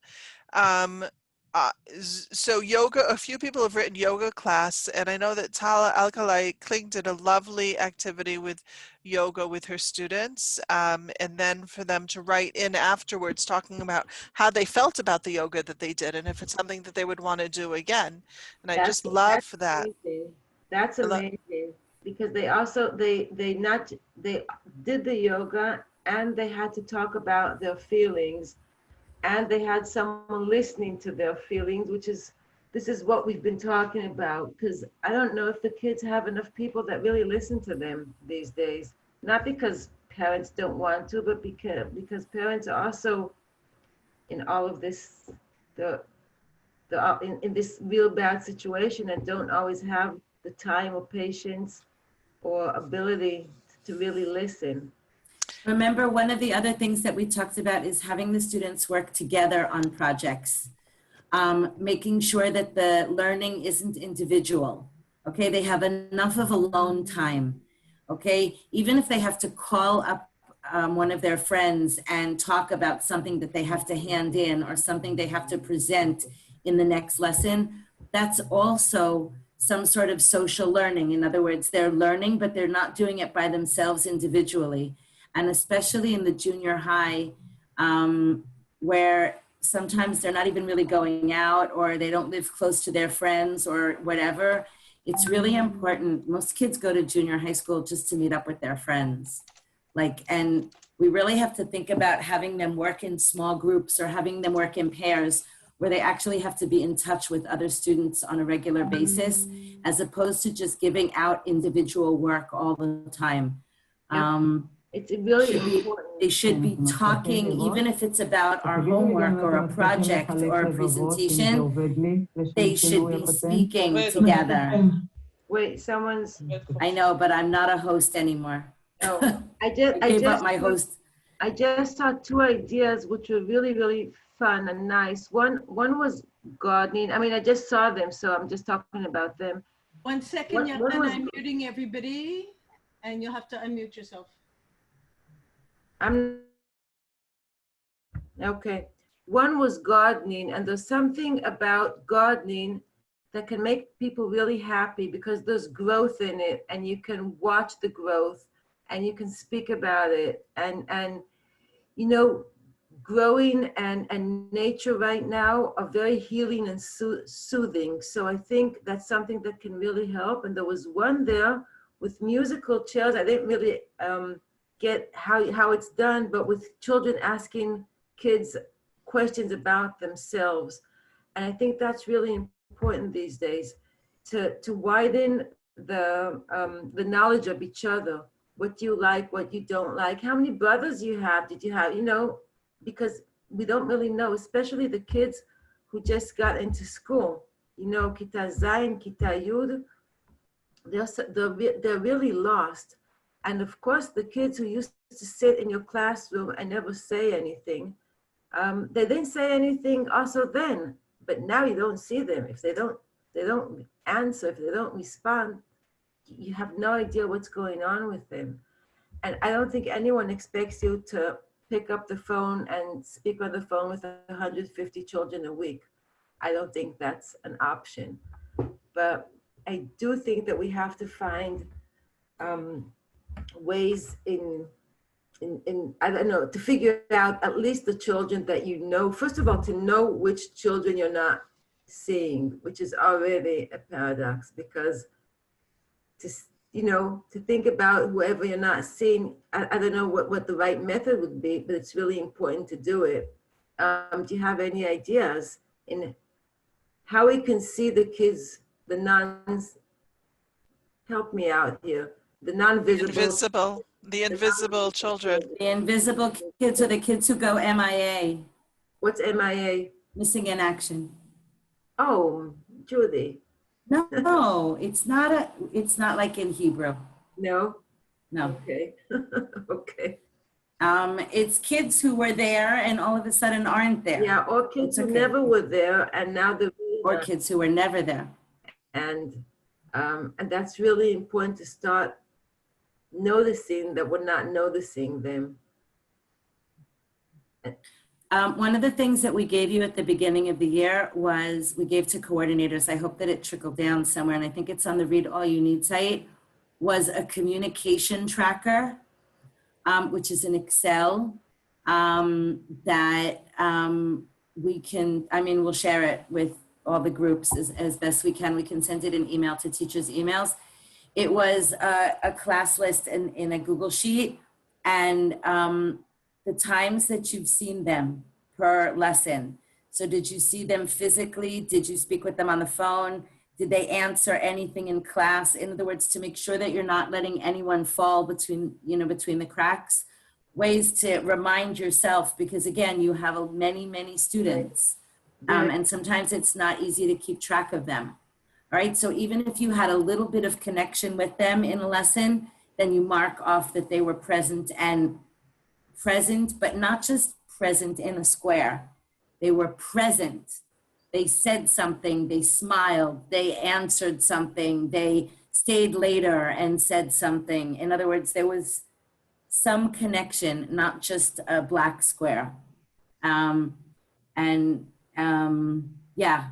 So yoga, a few people have written yoga class, and I know that Tala Alkalai Kling did a lovely activity with yoga with her students, and then for them to write in afterwards talking about how they felt about the yoga that they did and if it's something that they would want to do again. And I just love that. Amazing. That's amazing. Because they also they did the yoga and they had to talk about their feelings and they had someone listening to their feelings, this is what we've been talking about, because I don't know if the kids have enough people that really listen to them these days, not because parents don't want to, but because parents are also in all of this in this real bad situation and don't always have the time or patience or ability to really listen. Remember, one of the other things that we talked about is having the students work together on projects, making sure that the learning isn't individual. Okay, they have enough of alone time. Okay, even if they have to call up one of their friends and talk about something that they have to hand in or something they have to present in the next lesson, that's also some sort of social learning. In other words, they're learning, but they're not doing it by themselves individually. And especially in the junior high, where sometimes they're not even really going out or they don't live close to their friends or whatever, it's really important. Most kids go to junior high school just to meet up with their friends. And we really have to think about having them work in small groups or having them work in pairs where they actually have to be in touch with other students on a regular basis, as opposed to just giving out individual work all the time. It's really Should be- important. They should be talking, even if it's about our homework or a project or a presentation, they should be speaking together. Wait, someone's, I know, but I'm not a host anymore. oh, I gave up my host. I just saw two ideas which were really, really fun and nice. One was gardening. I mean, I just saw them, so I'm just talking about them. 1 second, What Yardena, was- I'm muting everybody, and you'll have to unmute yourself. Okay. One was gardening, and there's something about gardening that can make people really happy because there's growth in it, and you can watch the growth, and you can speak about it, and you know, growing and nature right now are very healing and soothing. So I think that's something that can really help. And there was one there with musical chairs. I didn't really get how it's done, but with children asking kids questions about themselves. And I think that's really important these days to widen the knowledge of each other. What you like, what you don't like, how many brothers you have, did you have, you know, because we don't really know, especially the kids who just got into school, you know, Kita Zayin, Kita Yud, they're really lost. And of course, the kids who used to sit in your classroom and never say anything, they didn't say anything also then, but now you don't see them. If they don't answer, if they don't respond, you have no idea what's going on with them. And I don't think anyone expects you to pick up the phone and speak on the phone with 150 children a week. I don't think that's an option. But I do think that we have to find ways in I don't know, to figure out at least the children that you know. First of all, to know which children you're not seeing, which is already a paradox, because to think about whoever you're not seeing, I don't know what the right method would be, but it's really important to do it. Do you have any ideas in how we can see the kids, the nuns, help me out here, the non-visible. The invisible children. The invisible kids are the kids who go MIA. What's MIA? Missing in action. Oh, Julie. No, it's not like in Hebrew. No? No. Okay. Okay. It's kids who were there and all of a sudden aren't there. Yeah, or kids who never were there and now they're or kids who were never there. And that's really important to start noticing that we're not noticing them. One of the things that we gave you at the beginning of the year was we gave to coordinators. I hope that it trickled down somewhere, and I think it's on the Read All You Need site, was a communication tracker, which is an Excel that we can, we'll share it with all the groups as best we can. We can send it in email to teachers' emails. It was a class list in a Google Sheet, and the times that you've seen them per lesson. So did you see them physically? Did you speak with them on the phone? Did they answer anything in class? In other words, to make sure that you're not letting anyone fall between the cracks. Ways to remind yourself, because again, you have many students, and sometimes it's not easy to keep track of them. All right, so even if you had a little bit of connection with them in a lesson, then you mark off that they were present, but not just present in a square. They were present. They said something, they smiled, they answered something, they stayed later and said something. In other words, there was some connection, not just a black square. Yeah,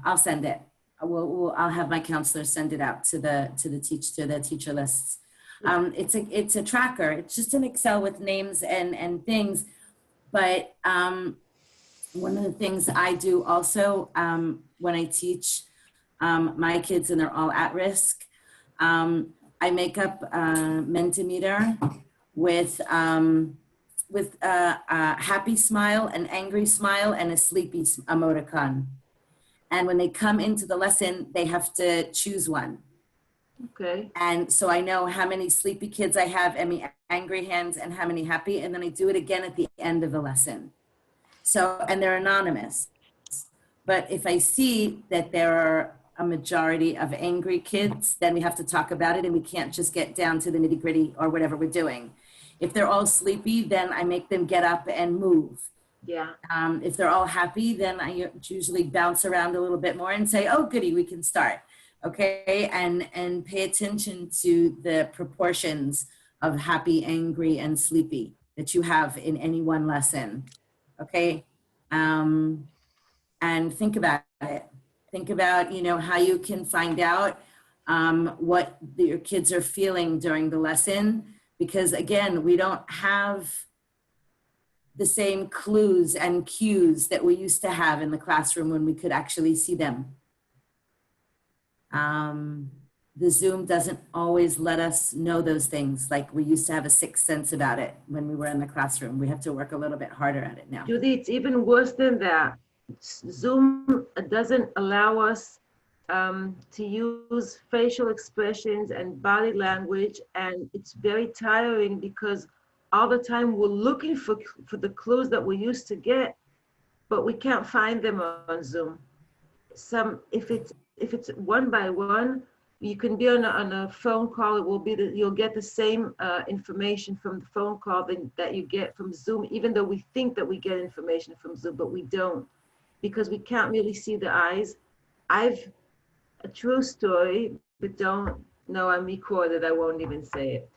I'll send it. I'll have my counselor send it out to the teacher lists. It's a tracker. It's just an Excel with names and things. But one of the things I do also when I teach my kids and they're all at risk, I make up a Mentimeter with with a happy smile, an angry smile, and a sleepy emoticon. And when they come into the lesson, they have to choose one. Okay. And so I know how many sleepy kids I have, how many angry hands, and how many happy. And then I do it again at the end of the lesson. So, and they're anonymous. But if I see that there are a majority of angry kids, then we have to talk about it, and we can't just get down to the nitty gritty or whatever we're doing. If they're all sleepy, then I make them get up and move. Yeah. If they're all happy, then I usually bounce around a little bit more and say, oh, goody, we can start. Okay, and pay attention to the proportions of happy, angry, and sleepy that you have in any one lesson. Okay, and think about it. Think about, you know, how you can find out what your kids are feeling during the lesson, because again, we don't have the same clues and cues that we used to have in the classroom when we could actually see them. The Zoom doesn't always let us know those things. Like we used to have a sixth sense about it when we were in the classroom. We have to work a little bit harder at it now. Judy, it's even worse than that. Zoom doesn't allow us to use facial expressions and body language, and it's very tiring because all the time we're looking for the clues that we used to get, but we can't find them on Zoom. If it's one by one, you can be on a phone call. It will be you'll get the same information from the phone call that you get from Zoom, even though we think that we get information from Zoom, but we don't, because we can't really see the eyes. I've a true story, but don't know I'm recorded. I won't even say it.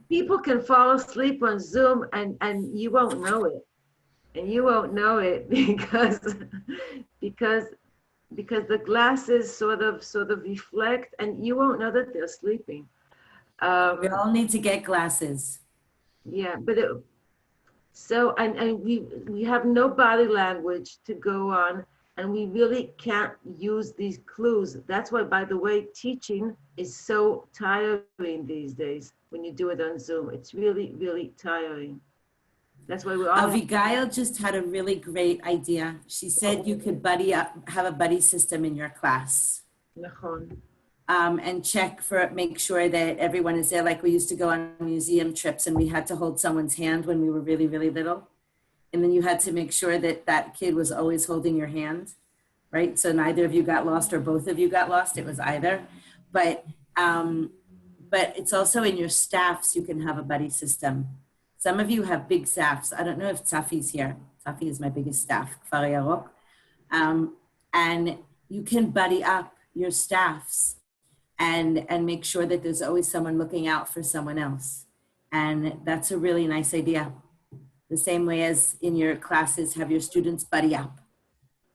People can fall asleep on Zoom and you won't know it. And you won't know it because the glasses sort of reflect, and you won't know that they're sleeping. We all need to get glasses. Yeah, but we have no body language to go on, and we really can't use these clues. That's why, by the way, teaching is so tiring these days when you do it on Zoom. It's really, really tiring. That's why we're all. Abigail just had a really great idea. She said you could buddy up, have a buddy system in your class. And check make sure that everyone is there. Like we used to go on museum trips and we had to hold someone's hand when we were really, really little. And then you had to make sure that that kid was always holding your hand, right? So neither of you got lost or both of you got lost. It was either. But it's also in your staffs, you can have a buddy system. Some of you have big staffs. I don't know if Tzafi's here. Tzafi is my biggest staff, Kfar Yarok. And you can buddy up your staffs and make sure that there's always someone looking out for someone else. And that's a really nice idea. The same way as in your classes, have your students buddy up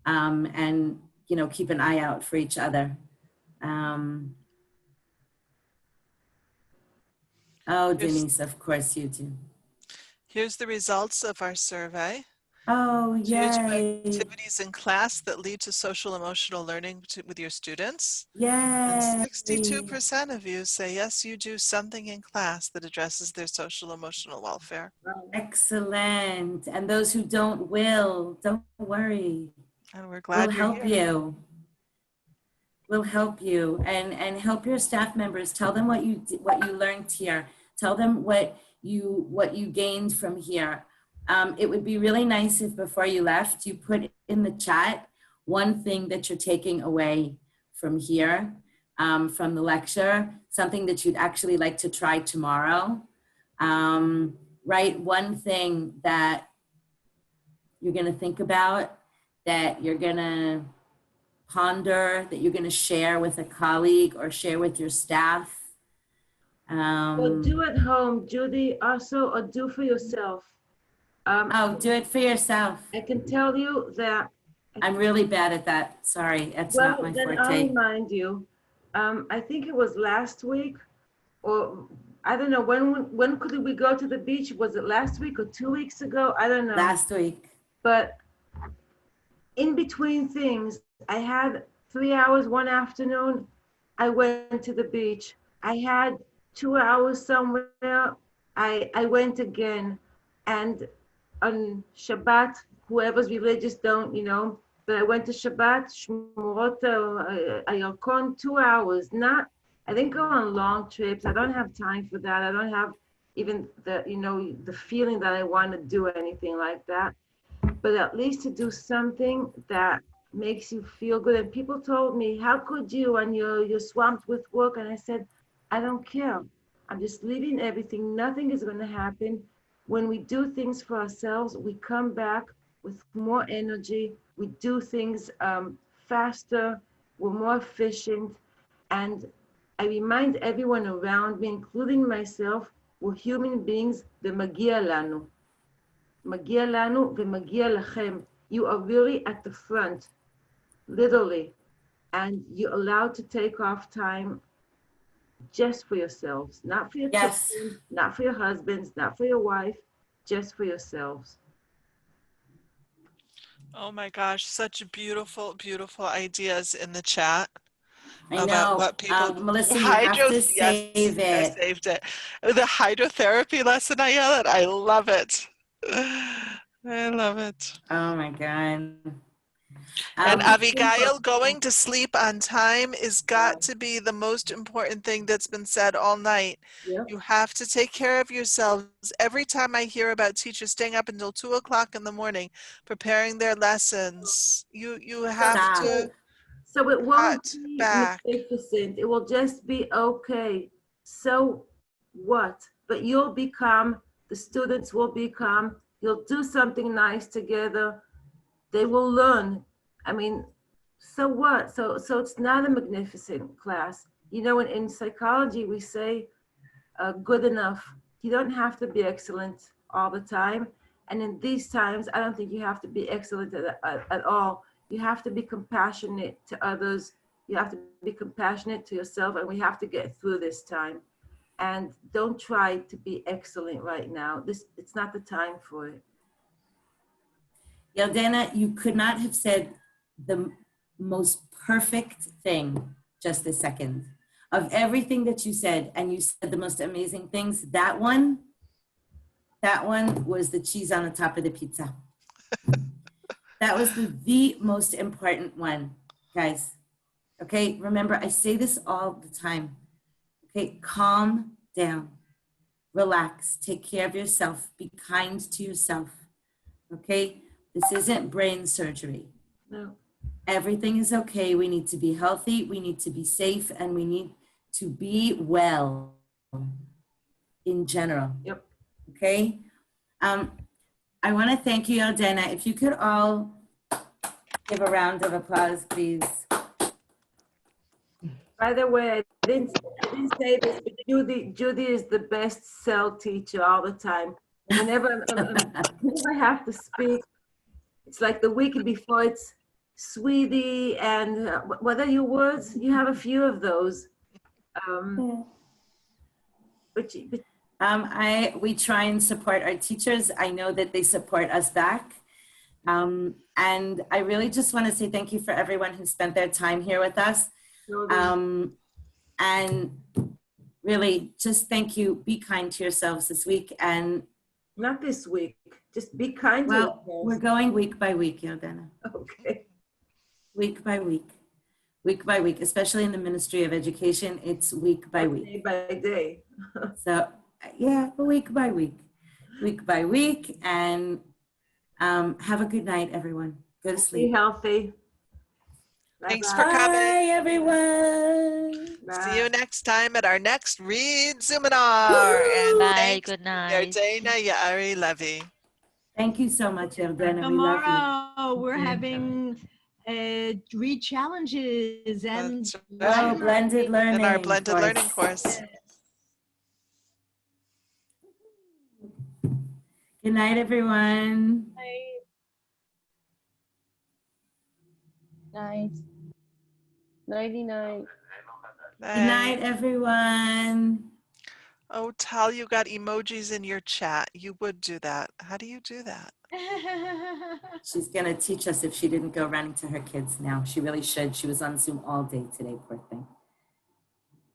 and, you know, keep an eye out for each other. Oh, Denise, of course you do. Here's the results of our survey. Oh, Do you do yay. activities in class that lead to social emotional learning with your students? Yay. And 62% of you say, yes, you do something in class that addresses their social emotional welfare. Excellent. And those who don't worry. And we're glad We'll you're help here. you. We'll help you and help your staff members. Tell them what you learned here. Tell them what you gained from here. It would be really nice if before you left, you put in the chat one thing that you're taking away from here, from the lecture, something that you'd actually like to try tomorrow. Write one thing that you're going to think about, that you're going to ponder, that you're going to share with a colleague or share with your staff. Or do at home, Judy, also, or do for yourself. Do it for yourself. I can tell you that. I'm really bad at that. Sorry, that's not my Then forte. I'll remind you. I think it was last week, or I don't know, when could we go to the beach? Was it last week or 2 weeks ago? I don't know. Last week. But in between things, I had 3 hours one afternoon. I went to the beach. I had 2 hours somewhere. I went again. And on Shabbat, whoever's religious don't, but I went to Shabbat, Shmurot Ayarkon, 2 hours. I didn't go on long trips. I don't have time for that. I don't have even the feeling that I want to do anything like that. But at least to do something that makes you feel good. And people told me, how could you when you're swamped with work? And I said, I don't care. I'm just leaving everything. Nothing is going to happen. When we do things for ourselves, we come back with more energy. We do things faster. We're more efficient. And I remind everyone around me, including myself, we're human beings. Magia lanu. Magia lanu v'magia lachem. You are really at the front, literally. And you're allowed to take off time just for yourselves, not for your Yes. children, not for your husbands, not for your wife, just for yourselves. Oh my gosh, such beautiful, beautiful ideas in the chat I about know. what people Melissa, you have to save I it. saved it. The hydrotherapy lesson, I yell it. I love it. I love it. Oh my God. And Abigail, going to sleep on time is got to be the most important thing that's been said all night. Yep. You have to take care of yourselves. Every time I hear about teachers staying up until 2 o'clock in the morning preparing their lessons, you have Stop. to So it won't cut be back. magnificent. It will just be okay. So what? But you'll become, the students will become, you'll do something nice together. They will learn. I mean, so what? So it's not a magnificent class. In psychology, we say good enough. You don't have to be excellent all the time. And in these times, I don't think you have to be excellent at all. You have to be compassionate to others. You have to be compassionate to yourself, and we have to get through this time. And don't try to be excellent right now. It's not the time for it. Yardena, you could not have said the most perfect thing just a second. Of everything that you said, and you said the most amazing things, that one was the cheese on the top of the pizza. That was the most important one, guys. Okay, remember, I say this all the time. Okay, calm down, relax, take care of yourself, be kind to yourself. Okay, this isn't brain surgery. No. Everything is okay. We need to be healthy, we need to be safe, and we need to be well in general. Yep. Okay. I want to thank you, Yardena. If you could all give a round of applause, please. By the way, I didn't say this, but Judy is the best SEL teacher all the time. Whenever I have to speak, it's like the week before. It's sweetie, and what are your words? You have a few of those. We try and support our teachers. I know that they support us back. And I really just want to say thank you for everyone who spent their time here with us. And really just thank you. Be kind to yourselves this week. And not this week, just be kind to yourselves. Well, we're going week by week, Yardena. Okay. Week by week. Week by week, especially in the Ministry of Education, it's week by week. Day by day. So yeah, week by week. Week by week. And have a good night, everyone. Go to sleep. Be healthy. Thanks for coming. Bye, everyone. Bye. See you next time at our next Read Seminar. And bye, good night. Yardena Yaari Levi. Thank you so much, Yardena. Tomorrow we're having read challenges and blended learning. And our blended learning course. Good night, everyone. Night. Nighty-night. Good night, everyone. Oh, Tal, you got emojis in your chat. You would do that. How do you do that? She's going to teach us if she didn't go running to her kids now. She really should. She was on Zoom all day today, poor thing.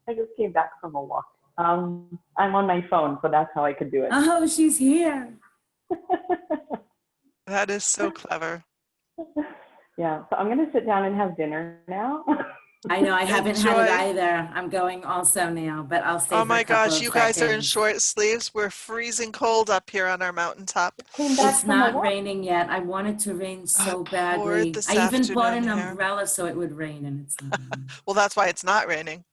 I just came back from a walk. I'm on my phone, so that's how I could do it. Oh, she's here. That is so clever. Yeah, so I'm going to sit down and have dinner now. I know, I haven't had it Enjoy. either. I'm going also now, but I'll stay Oh for a my couple gosh, of you guys are in seconds. short sleeves. We're freezing cold up here on our mountaintop. Came back It's from a not walk. raining yet. I want it to rain so badly. This I even bought afternoon an here. umbrella so it would rain, and it's not raining. Well, that's why it's not raining.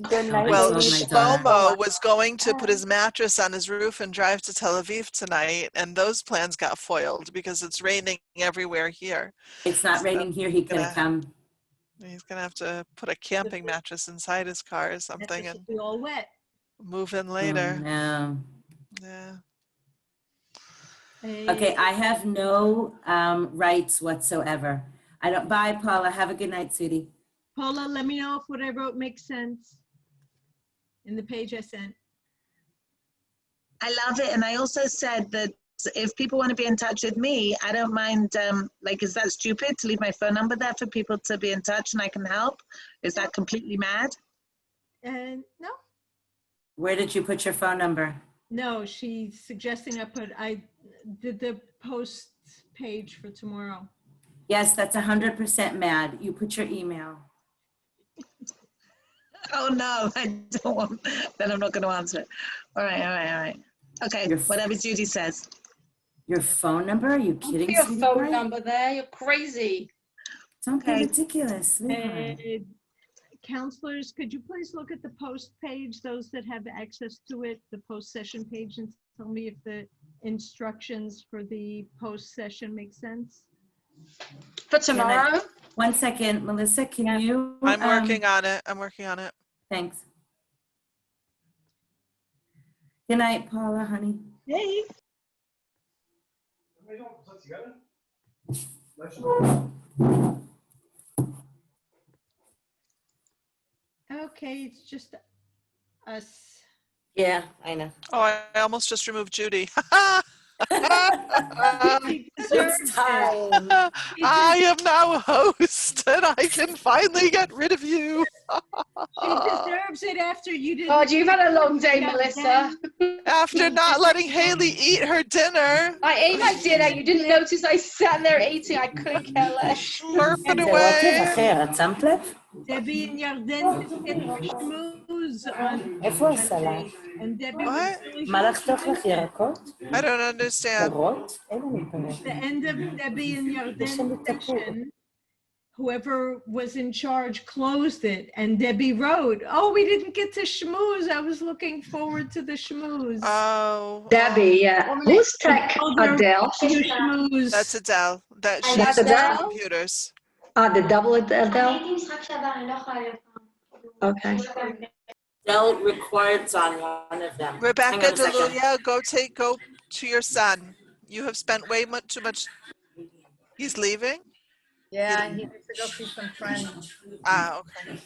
Good night, Well, told my ladies. daughter. Shlomo was going to put his mattress on his roof and drive to Tel Aviv tonight, and those plans got foiled because it's raining everywhere here. It's not So raining here. He could have come. He's gonna have to put a camping mattress inside his car or something and Be all wet. move in Oh, later. no. Yeah. Okay, I have no rights whatsoever. I don't. Bye, Paula. Have a good night, sweetie. Paula, let me know if what I wrote makes sense in the page I sent. I love it. And I also said that if people want to be in touch with me, I don't mind, like, is that stupid to leave my phone number there for people to be in touch and I can help? Is that completely mad? And no, Where did you put your phone number? no, she's suggesting I did the post page for tomorrow. Yes, that's 100% mad. You put your email. Oh, no, I don't want, then I'm not going to answer it. All right. Okay, whatever Judy says. Your phone number? Are you kidding, Your sweetie phone pie? number there. You're crazy. Don't be ridiculous, sweetheart. Counselors, could you please look at the post page, those that have access to it, the post session page, and tell me if the instructions for the post session make sense? For tomorrow? One second, Melissa, can you? I'm working on it. I'm working on it. Thanks. Good night, Paula, honey. Hey. Okay, it's just us. Yeah, I know. Oh, I almost just removed Judy. It's time. I am now a host and I can finally get rid of you. She deserves it after you did. God, you've had a long day, Melissa. After not letting Haley eat her dinner. I ate my dinner. You didn't notice I sat there eating. I couldn't care less. Slurping away. Debbie and Yarden just get the schmooze on. איפה הסלט? And Debbie What? מה לחתוך לך ירקות? I don't understand. פירות? אין לנו פירות. the end of Debbie and Yarden's session, whoever was in charge closed it, and Debbie wrote, "Oh, we didn't get to schmooze. I was looking forward to the schmooze." Oh. Debbie, yeah. Who's tech? Adele? That's Adele. That And she's Adele? computers. The double Adele? Okay. They'll records on one of them. Rebecca Hang on a second. Deluya, go to your son. You have spent way too much. He's leaving? Yeah, he needs to go see some friends. Ah, okay.